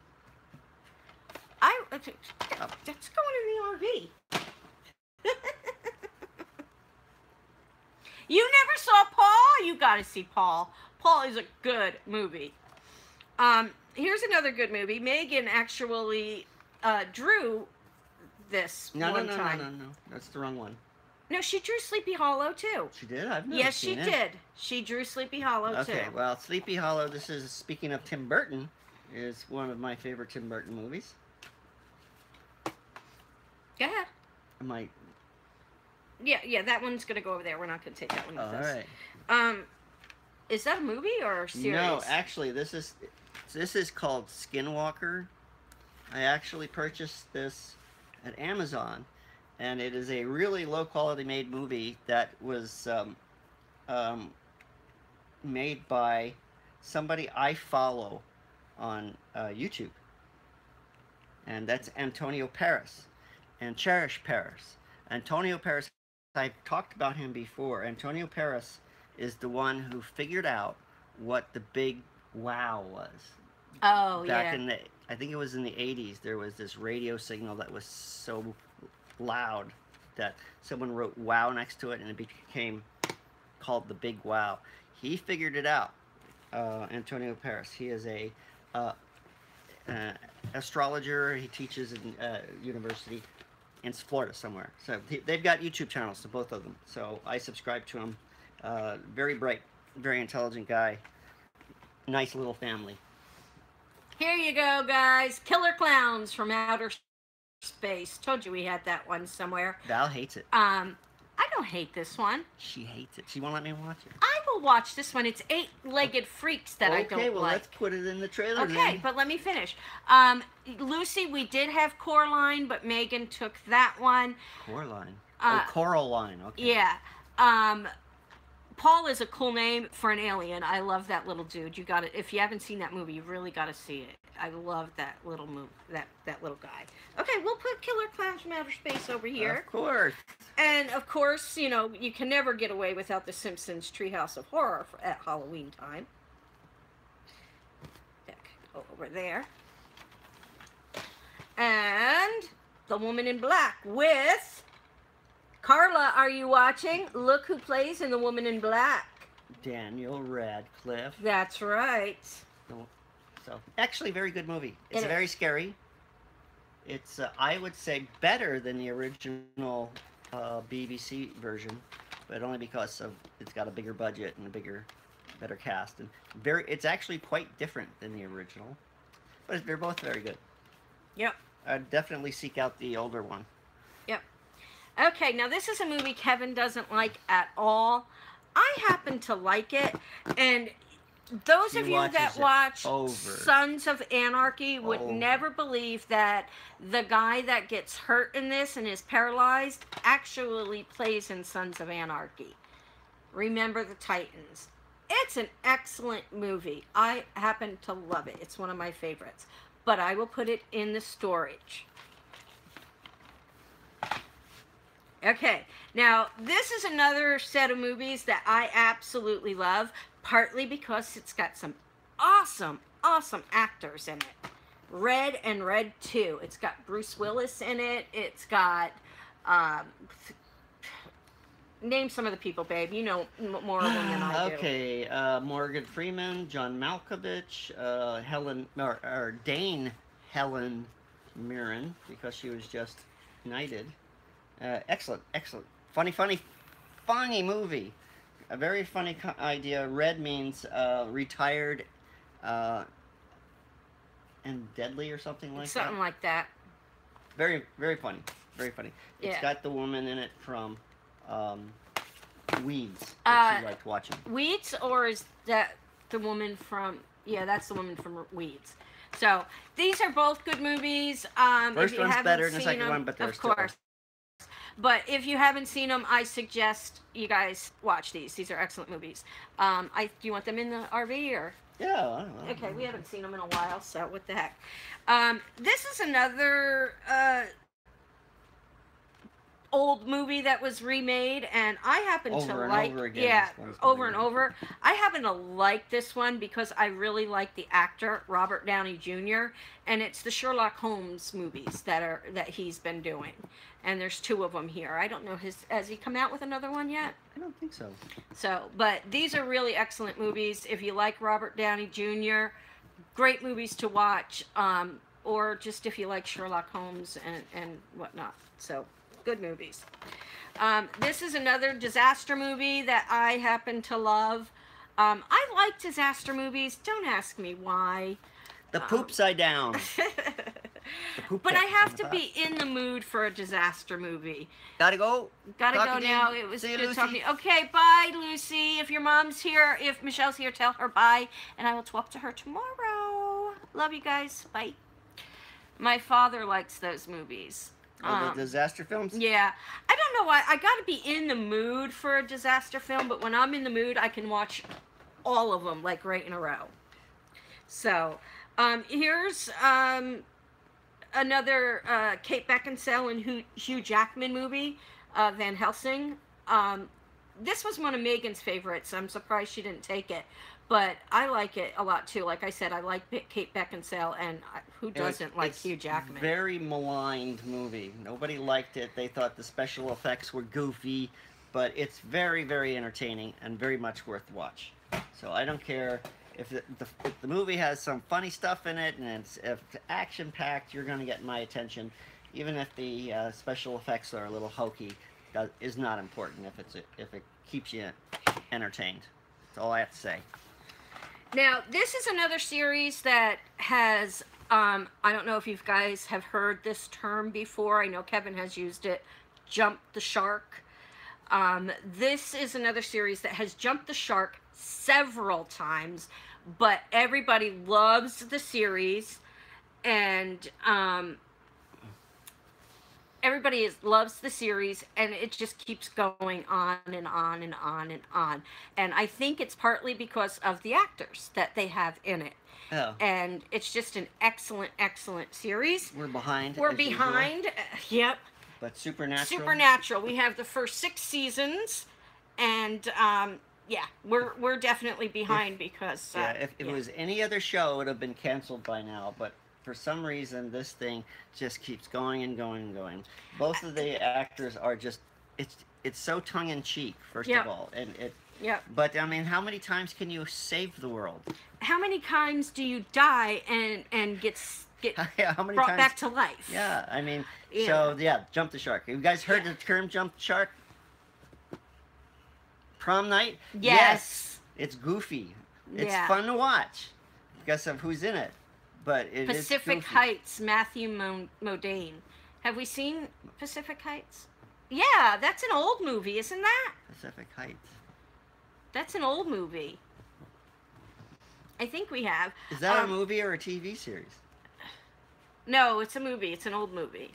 That's going in the RV. You never saw Paul? You gotta see Paul. Paul is a good movie. Here's another good movie. Megan actually drew this one time. No. That's the wrong one. No, she drew Sleepy Hollow too. She did? I've never Yes, seen she it. did. She drew Sleepy Hollow too. Okay, well, Sleepy Hollow, this is, speaking of Tim Burton, is one of my favorite Tim Burton movies. Go ahead. Am I... Yeah, that one's gonna go over there. We're not gonna take that one with us. All right. Is that a movie or a series? No, actually, this is called Skinwalker. I actually purchased this at Amazon, and it is a really low-quality made movie that was made by somebody I follow on YouTube, and that's Antonio Paris and Cherish Paris. Antonio Paris, I've talked about him before. Antonio Paris is the one who figured out what the big wow was. Oh, Back in the, I think it was in the 80s, there was this radio signal that was so loud that someone wrote wow next to it, and it became called the big wow. He figured it out, Antonio Paris. He is a astrologer. He teaches in university in Florida somewhere. So they've got YouTube channels to both of them. So I subscribe to him. Very bright, very intelligent guy. Nice little family. Here you go, guys. Killer Clowns from Outer Space. Told you we had that one somewhere. Val hates it. I don't hate this one. She hates it. She won't let me watch it. I will watch this one. It's eight-legged freaks that I don't like. Okay, well, let's put it in the trailer Okay, then. but let me finish. Lucy, we did have Coraline, but Megan took that one. Coraline. Coraline. Okay. Yeah. Paul is a cool name for an alien. I love that little dude. You got it. If you haven't seen that movie, you really got to see it. I love that little that little guy. Okay, we'll put Killer Clowns from Outer Space over here. Of course. And of course, you know, you can never get away without the Simpsons Treehouse of Horror at Halloween time. Go over there. And The Woman in Black with Carla. Are you watching? Look who plays in The Woman in Black. Daniel Radcliffe. That's right. So, actually, very good movie. It's very scary. It's, I would say, better than the original BBC version, but only because of it's got a bigger budget and a better cast, and it's actually quite different than the original, but they're both very good. Yep. I'd definitely seek out the older one. Yep. Okay, now this is a movie Kevin doesn't like at all. I happen to like it, and those She of you watches that it watch over. Sons of Anarchy would Over. never believe that the guy that gets hurt in this and is paralyzed actually plays in Sons of Anarchy. Remember the Titans. It's an excellent movie. I happen to love it. It's one of my favorites. But I will put it in the storage. Okay, now this is another set of movies that I absolutely love, partly because it's got some awesome, awesome actors in it. Red and Red 2. It's got Bruce Willis in it. It's got, name some of the people, babe. You know more of them than I do. Okay, Morgan Freeman, John Malkovich, Dane Helen Mirren, because she was just knighted. Excellent, excellent. Funny movie. A very funny idea. Red means retired and deadly or something like that. Something like that. Very, very funny. Very funny. It's Yeah. got the woman in it from Weeds that you liked watching. Weeds, or is that the woman from... Yeah, that's the woman from Weeds. So, these are both good movies. First one's better than the second one, but they're of course. But if you haven't seen them, I suggest you guys watch these. These are excellent movies. Do you want them in the RV or? Yeah. I don't know. Okay, we haven't seen them in a while, so what the heck. This is another old movie that was remade, and I happen to like. Over again, yeah, over and over. I happen to like this one because I really like the actor Robert Downey Jr. and it's the Sherlock Holmes movies that he's been doing. And there's 2 of them here. I don't know, has he come out with another one yet? I don't think so. So, but these are really excellent movies. If you like Robert Downey Jr., great movies to watch, or just if you like Sherlock Holmes and whatnot. So, good movies. This is another disaster movie that I happen to love. I like disaster movies. Don't ask me why. The Poop Side Down. But I have to be in the mood for a disaster movie. Gotta go. Gotta go now. It was good talking to you. Okay, bye, Lucy. If your mom's here, if Michelle's here, tell her bye, and I will talk to her tomorrow. Love you guys. Bye. My father likes those movies. The disaster films? Yeah. I don't know why. I gotta be in the mood for a disaster film, but when I'm in the mood, I can watch all of them, like, right in a row. So, here's another Kate Beckinsale and Hugh Jackman movie, Van Helsing. This was one of Megan's favorites. I'm surprised she didn't take it, but I like it a lot too. Like I said, I like Kate Beckinsale, and who doesn't like Hugh Jackman? Very maligned movie. Nobody liked it. They thought the special effects were goofy, but it's very, very entertaining and very much worth the watch. So I don't care. If the movie has some funny stuff in it and if it's action-packed, you're going to get my attention. Even if the special effects are a little hokey, that is not important if it keeps you entertained. That's all I have to say. Now, this is another series that has, I don't know if you guys have heard this term before. I know Kevin has used it, jump the shark. This is another series that has jumped the shark several times, but everybody loves the series, and everybody loves the series, and it just keeps going on and on and on and on. And I think it's partly because of the actors that they have in it. Oh. And it's just an excellent, excellent series. We're behind. We're behind. Yep. But Supernatural. Supernatural. We have the first 6 seasons, and yeah, we're definitely behind because if it was any other show, it would have been canceled by now. But for some reason, this thing just keeps going and going and going. Both of the actors are just it's so tongue in cheek, first of all, and it. Yeah. But I mean, how many times can you save the world? How many times do you die and get how many brought times? back to life? Yeah, I mean, so yeah, jump the shark. You guys heard the term jump the shark? Prom night? Yes. It's goofy. It's fun to watch because of who's in it. But it Pacific is goofy. Heights, Matthew Modine. Have we seen Pacific Heights? Yeah, that's an old movie, isn't that? Pacific Heights. That's an old movie. I think we have. Is that a movie or a TV series? No, it's a movie. It's an old movie.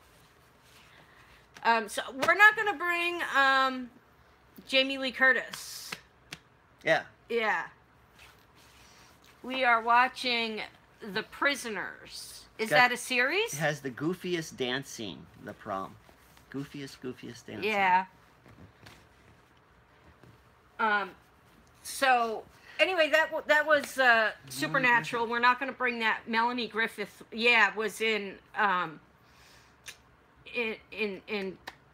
So we're not going to bring Jamie Lee Curtis. Yeah. Yeah. We are watching The Prisoners. Is that a series? It has the goofiest dance scene, The Prom. Goofiest dance yeah. scene. So anyway, that was Supernatural. We're not going to bring that. Melanie Griffith, was in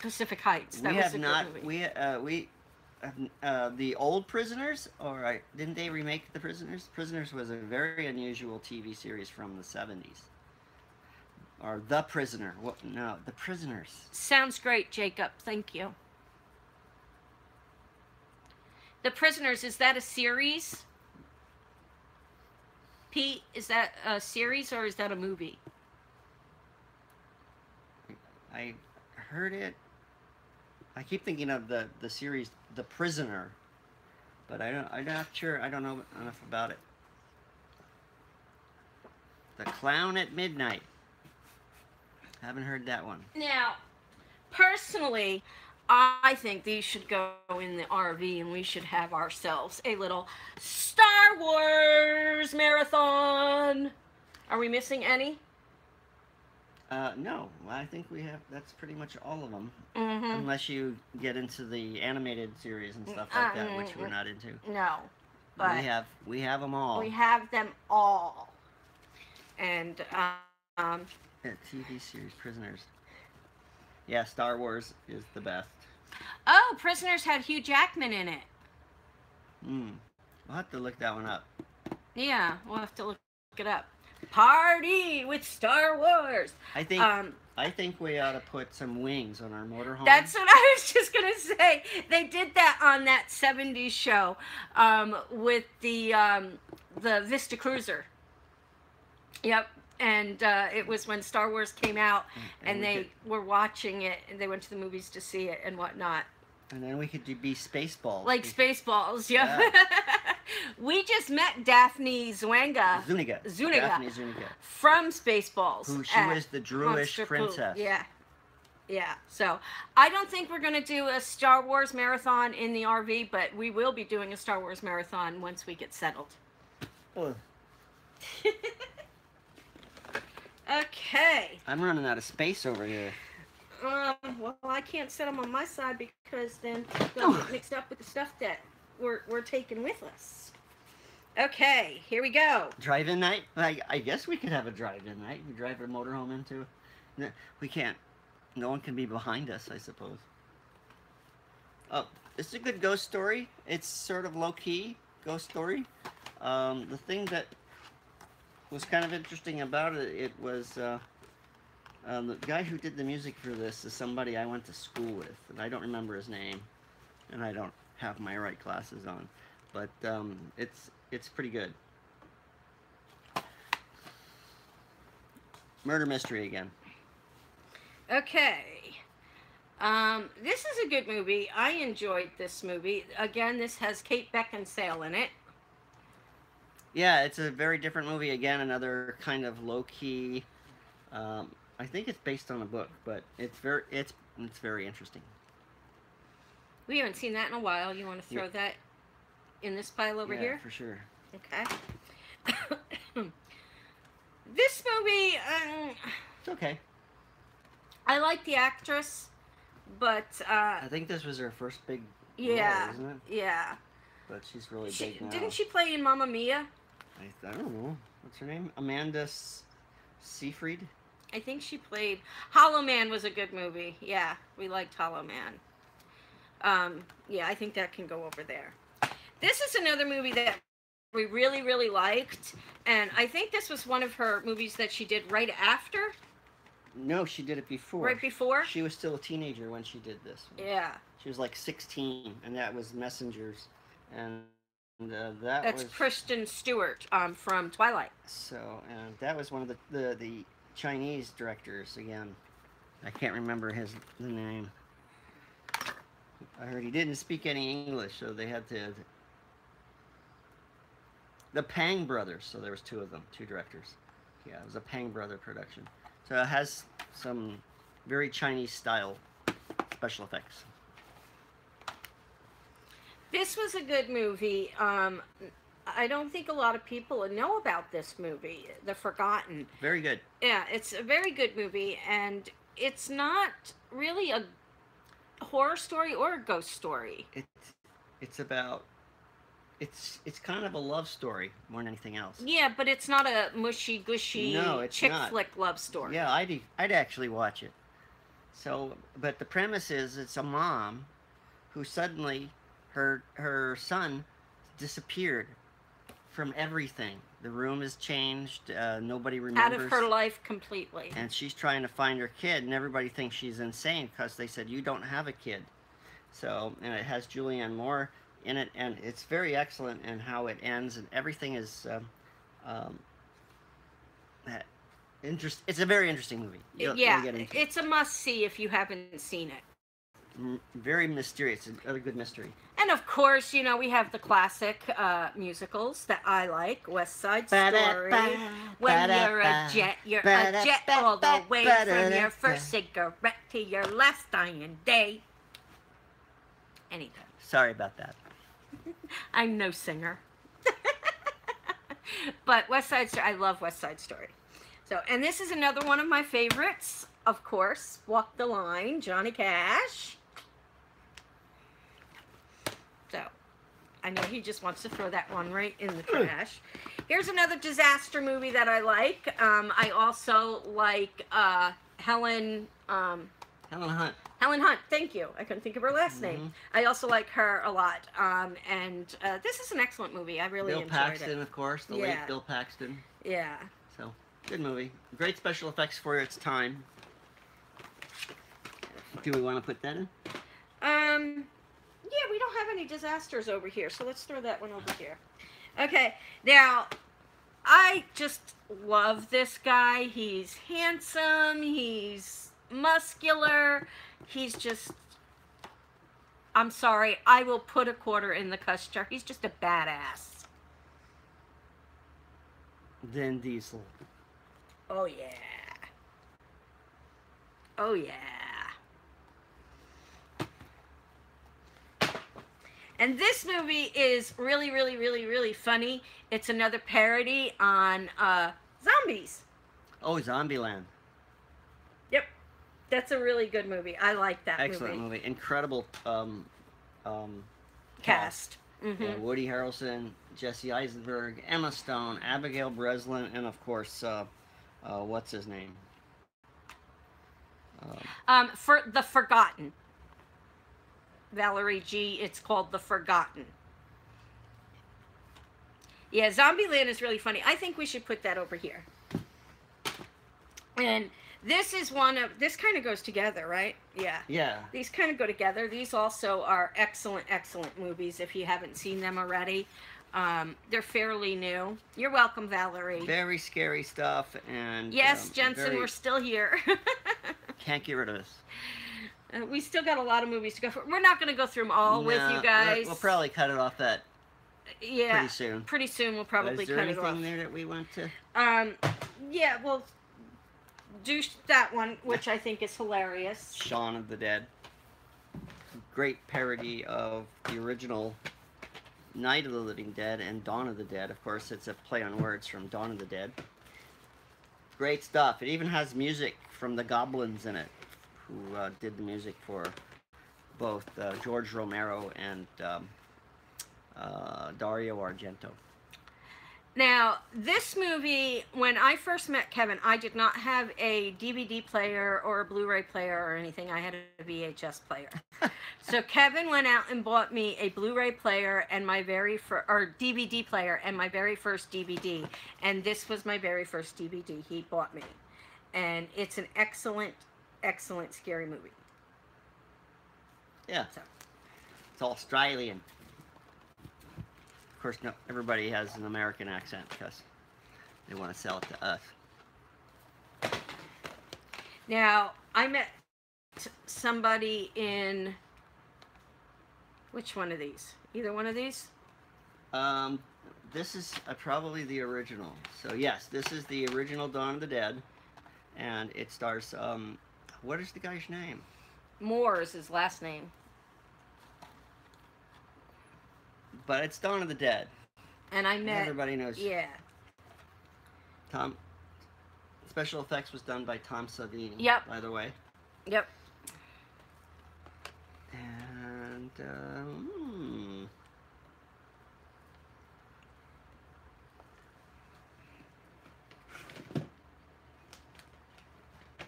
Pacific Heights. That we was have a not. good movie. We the old Prisoners, or didn't they remake The Prisoners? Prisoners was a very unusual TV series from the 70s. Or The Prisoner. What? No, The Prisoners. Sounds great, Jacob. Thank you. The Prisoners, is that a series? Pete, is that a series or is that a movie? I heard it. I keep thinking of the series The Prisoner, but I'm not sure. I don't know enough about it. The Clown at Midnight. Haven't heard that one. Now, personally, I think these should go in the RV and we should have ourselves a little Star Wars marathon. Are we missing any? No, I think we have. That's pretty much all of them, Mm-hmm. unless you get into the animated series and stuff like that, which we're not into. No, but we have them all. We have them all, and Yeah, TV series Prisoners. Yeah, Star Wars is the best. Oh, Prisoners had Hugh Jackman in it. We'll have to look that one up. Yeah, we'll have to look it up. Party with Star Wars. I think we ought to put some wings on our motorhome. That's what I was just gonna say. They did that on that '70s show with the Vista Cruiser. Yep. And it was when Star Wars came out, and they were watching it, and they went to the movies to see it and whatnot. And then we could be Spaceballs. Like Spaceballs, yeah. We just met Daphne Zuniga. Daphne Zuniga. From Spaceballs. Who she was the Druish princess. Yeah. Yeah. So I don't think we're going to do a Star Wars marathon in the RV, but we will be doing a Star Wars marathon once we get settled. Oh. Okay. I'm running out of space over here. Well, I can't set them on my side because then they'll get mixed up with the stuff that we're taking with us. Okay, here we go. Drive-in night? I guess we could have a drive-in night. We drive our motorhome into. No, we can't. No one can be behind us, I suppose. Oh, this is a good ghost story. It's sort of low-key ghost story. The thing that was kind of interesting about it, it was the guy who did the music for this is somebody I went to school with, and I don't remember his name, and I don't have my right glasses on, but it's pretty good. Murder mystery again. Okay. This is a good movie. I enjoyed this movie. Again, this has Kate Beckinsale in it. Yeah, it's a very different movie. Again, another kind of low-key. I think it's based on a book, but it's very interesting. We haven't seen that in a while. You want to throw that in this pile over here? Yeah, for sure. Okay. This movie, it's okay. I like the actress, but I think this was her first big role, isn't it? Yeah. But she's really big now. Didn't she play in Mamma Mia? I don't know. What's her name? Amanda Seyfried? I think she played... Hollow Man was a good movie. Yeah, we liked Hollow Man. Yeah, I think that can go over there. This is another movie that we really, really liked. And I think this was one of her movies that she did right after. No, she did it before. Right before? She was still a teenager when she did this. Yeah. She was like 16, and that was Messengers. And that's Kristen Stewart from Twilight. So, and that was one of the Chinese directors again. I can't remember the name. I heard he didn't speak any English, so they had to. The Pang brothers. So there was two of them, two directors. Yeah, it was a Pang brother production. So it has some very Chinese style special effects. This was a good movie. I don't think a lot of people know about this movie, The Forgotten. Very good. Yeah, it's a very good movie, and it's not really a horror story or a ghost story. It's about it's kind of a love story more than anything else. Yeah, but it's not a mushy gushy chick not. flick love story. Yeah, I'd actually watch it. So, but the premise is it's a mom who suddenly her son disappeared from everything. The room has changed. Nobody remembers. Out of her life completely. And she's trying to find her kid, and everybody thinks she's insane because they said you don't have a kid. So, and it has Julianne Moore in it, and it's very excellent in how it ends, and everything is it's a very interesting movie. You'll get into it's a must-see if you haven't seen it. Very mysterious, a good mystery. And of course, you know, we have the classic musicals that I like. West Side Story. When you're a jet all the way from your first cigarette to your last dying day. Anything. Sorry about that. I'm no singer. But West Side Story, I love West Side Story. So, and this is another one of my favorites, of course. Walk the Line, Johnny Cash. So, I know he just wants to throw that one right in the trash. Here's another disaster movie that I like. I also like Helen Hunt. Helen Hunt, thank you. I couldn't think of her last name. I also like her a lot. And this is an excellent movie. I really enjoyed it. Bill Paxton, of course. The late Bill Paxton. Yeah. So, good movie. Great special effects for its time. Do we want to put that in? Yeah, we don't have any disasters over here, so let's throw that one over here. Okay, now, I just love this guy. He's handsome, he's muscular, he's just, I'm sorry, I will put a quarter in the cuss jar. He's just a badass. Vin Diesel. Oh, yeah. Oh, yeah. And this movie is really, really, really, really funny. It's another parody on zombies. Oh, Zombieland. Yep. That's a really good movie. I like that Excellent movie. Incredible cast. Mm-hmm. Yeah, Woody Harrelson, Jesse Eisenberg, Emma Stone, Abigail Breslin, and of course, what's his name? For The Forgotten. Valerie G. It's called The Forgotten. Yeah, Zombieland is really funny. I think we should put that over here. And this is one of, this kind of goes together, right? Yeah. Yeah. These kind of go together. These also are excellent, excellent movies if you haven't seen them already. They're fairly new. You're welcome, Valerie. Very scary stuff. And yes, Jensen, we're still here. Can't get rid of us. We still got a lot of movies to go for. We're not going to go through them all with you guys. We'll probably cut it off that pretty soon. Pretty soon we'll probably cut it off. Is there anything there that we want to? Yeah, we'll do that one, which I think is hilarious. Shaun of the Dead. Great parody of the original Night of the Living Dead and Dawn of the Dead. Of course, it's a play on words from Dawn of the Dead. Great stuff. It even has music from the Goblins in it, who did the music for both George Romero and Dario Argento. Now, this movie, when I first met Kevin, I did not have a DVD player or a Blu-ray player or anything. I had a VHS player. So Kevin went out and bought me a Blu-ray player and my or DVD player and my very first DVD. And this was my very first DVD he bought me. And it's an excellent, excellent scary movie. Yeah. So. It's Australian. Of course, no, everybody has an American accent because they want to sell it to us. Now, I met somebody in Which one of these? Either one of these? This is probably the original. So yes, this is the original Dawn of the Dead, and it stars. What is the guy's name? Moore is his last name. But it's Dawn of the Dead. And I met. Everybody knows. Yeah. Tom. Special effects was done by Tom Savini. Yep. By the way. Yep. And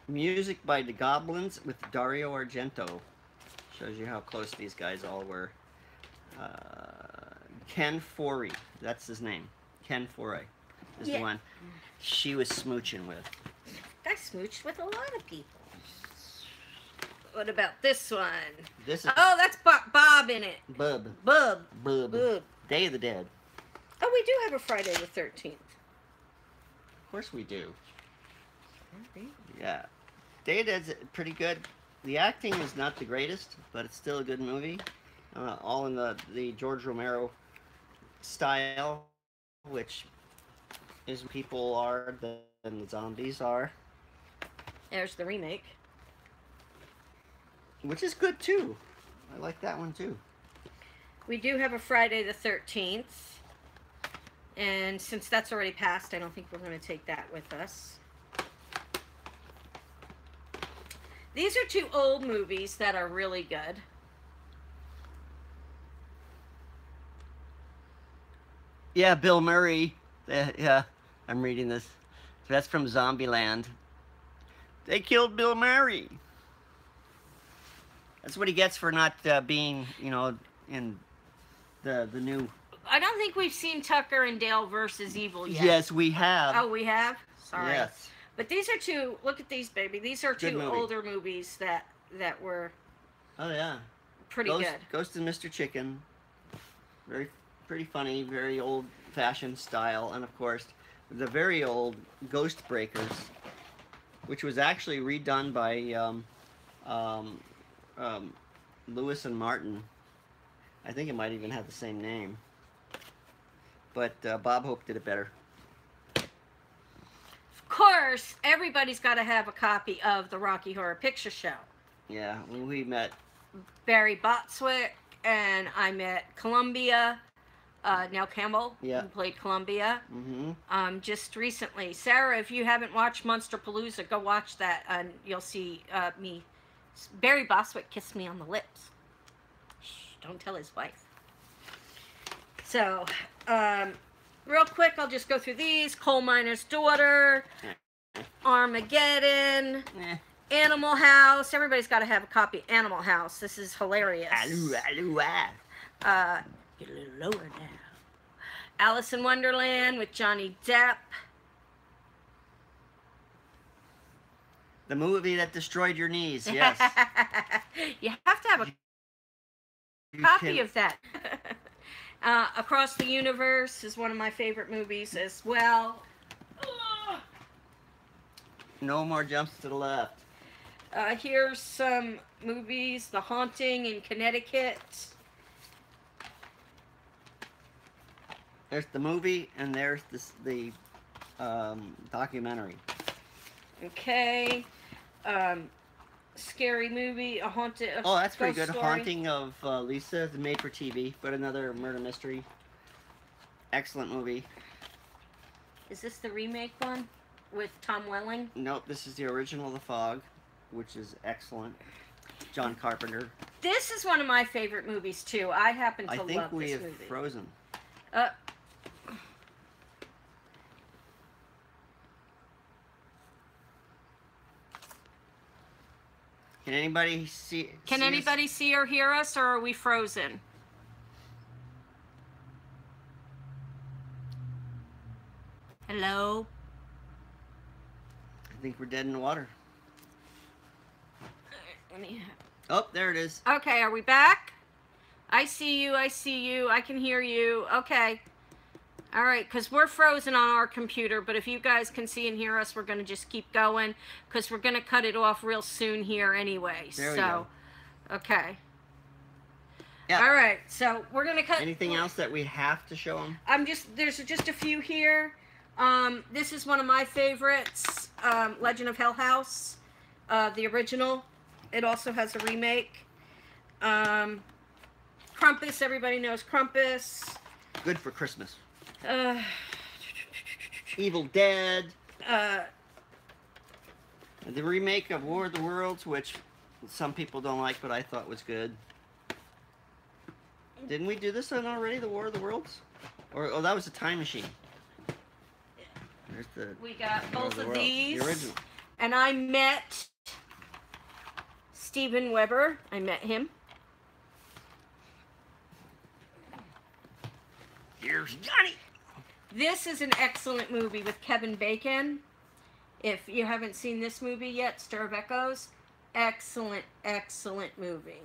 music by the Goblins with Dario Argento. Shows you how close these guys all were. Ken Foree, that's his name. Ken Foree is the one she was smooching with. I smooched with a lot of people. What about this one? This is that's Bob in it. Bub. Bub. Bub. Bub. Day of the Dead. Oh, we do have a Friday the 13th. Of course we do. Yeah. Day of the Dead's pretty good. The acting is not the greatest, but it's still a good movie. All in the George Romero style, which is people are than the zombies are. There's the remake. Which is good too. I like that one too. We do have a Friday the 13th. And since that's already passed, I don't think we're going to take that with us. These are two old movies that are really good. Yeah, Bill Murray. Yeah, I'm reading this. So that's from Zombieland. They killed Bill Murray. That's what he gets for not being, you know, in the new... I don't think we've seen Tucker and Dale versus Evil yet. Yes, we have. Oh, we have? Sorry. Yes. But these are two, look at these, baby. These are two older movies that were oh, yeah. pretty good. Ghost and Mr. Chicken. Pretty funny, very old-fashioned style. And, of course, the very old Ghost Breakers, which was actually redone by Lewis and Martin. I think it might even have the same name. But Bob Hope did it better. Of course, everybody's got to have a copy of the Rocky Horror Picture Show. Yeah, when we met Barry Botswick, and I met Columbia, Nell Campbell, who played Columbia, just recently. Sarah, if you haven't watched Monsterpalooza, go watch that, and you'll see me. Barry Bostwick kissed me on the lips. Shh, don't tell his wife. So, real quick, I'll just go through these. Coal Miner's Daughter, Armageddon, Animal House. Everybody's got to have a copy of Animal House. This is hilarious. Get a little lower now. Alice in Wonderland with Johnny Depp. The movie that destroyed your knees, yes. You have to have a copy of that. Across the Universe is one of my favorite movies as well. No more jumps to the left. Here's some movies. The Haunting in Connecticut. There's the movie, and there's the documentary. Okay. Scary movie, Oh, that's pretty good. Story. Haunting of Lisa, made for TV, but another murder mystery. Excellent movie. Is this the remake one with Tom Welling? Nope, this is the original The Fog, which is excellent. John Carpenter. This is one of my favorite movies too. I happen to love this movie. I think we have frozen. Can anybody see? Can anybody see or hear us, or are we frozen? Hello? I think we're dead in the water. Let me... Oh, there it is. Okay, are we back? I see you, I see you, I can hear you. Okay. All right, because we're frozen on our computer, but if you guys can see and hear us, we're going to just keep going, because we're going to cut it off real soon here anyway. There we go. Okay. Yeah. All right, so we're gonna cut. Anything else that we have to show them? There's just a few here. This is one of my favorites, Legend of Hell House, the original. It also has a remake. Krampus, everybody knows Krampus. Good for Christmas. Evil Dead. The remake of War of the Worlds, which some people don't like, but I thought was good. Didn't we do this one already, the War of the Worlds? Or, oh, that was a Time Machine. There's the We got both of Worlds, these. the original. And I met Steven Weber. I met him. Here's Johnny. This is an excellent movie with Kevin Bacon. If you haven't seen this movie yet, Stir of Echoes, excellent, excellent movie.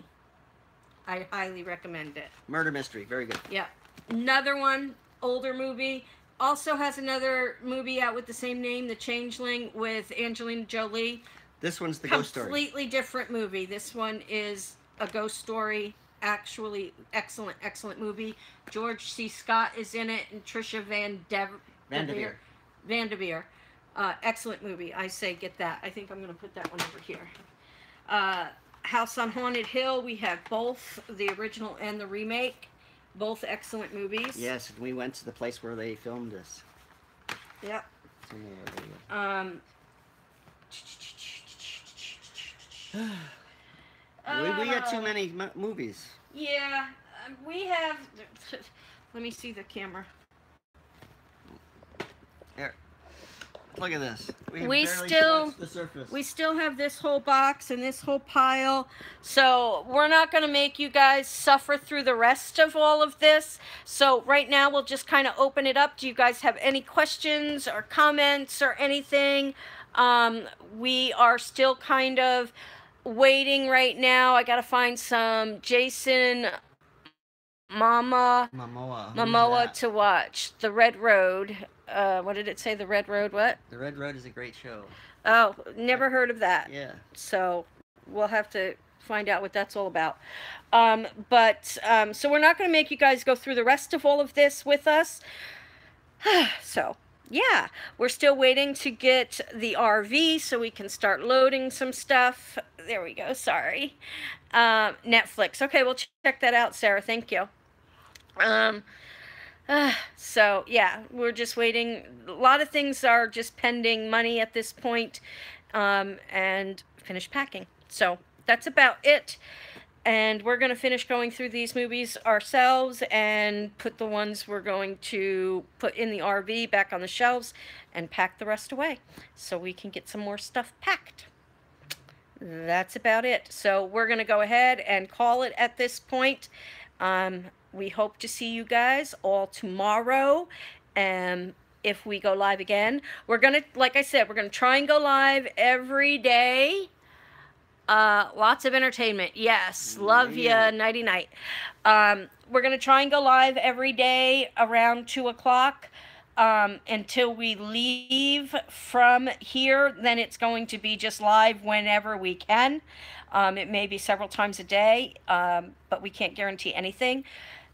I highly recommend it. Murder mystery, very good. Yeah. Another one, older movie. Also has another movie out with the same name, The Changeling, with Angelina Jolie. This one's the ghost story. Completely different movie. This one is a ghost story. Actually, excellent, excellent movie. George C. Scott is in it, and Trisha Van Devere. Excellent movie. I say get that. I think I'm going to put that one over here. House on Haunted Hill. We have both the original and the remake. Both excellent movies. Yes, we went to the place where they filmed this. Yep. We got too many movies. Yeah, we have. Let me see the camera. Here, look at this. We still have this whole box and this whole pile. So we're not going to make you guys suffer through the rest of all of this. So right now we'll just kind of open it up. Do you guys have any questions or comments or anything? We are still kind of waiting right now. I got to find some Jason Momoa to watch. The Red Road. What did it say? The Red Road what? The Red Road is a great show. Oh, never heard of that. Yeah. So we'll have to find out what that's all about. So we're not going to make you guys go through the rest of all of this with us. So, yeah, we're still waiting to get the RV so we can start loading some stuff. There we go. Sorry. Netflix. Okay, we'll check that out, Sarah. Thank you. So yeah, we're just waiting. A lot of things are just pending money at this point, and finish packing. So that's about it. And we're going to finish going through these movies ourselves and put the ones we're going to put in the RV back on the shelves and pack the rest away so we can get some more stuff packed. That's about it. So we're going to go ahead and call it at this point. We hope to see you guys all tomorrow. If we go live again, we're going to, like I said, we're going to try and go live every day. Lots of entertainment. Yes. Love ya. Nighty night. We're going to try and go live every day around 2 o'clock. Until we leave from here, then it's going to be just live whenever we can. It may be several times a day, but we can't guarantee anything.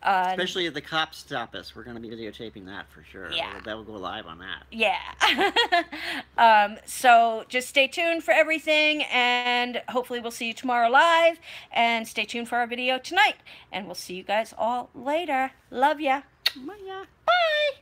Especially if the cops stop us. We're going to be videotaping that for sure. Yeah. That will go live on that. Yeah. So just stay tuned for everything, and hopefully we'll see you tomorrow live, and stay tuned for our video tonight, and we'll see you guys all later. Love ya. Bye. Bye.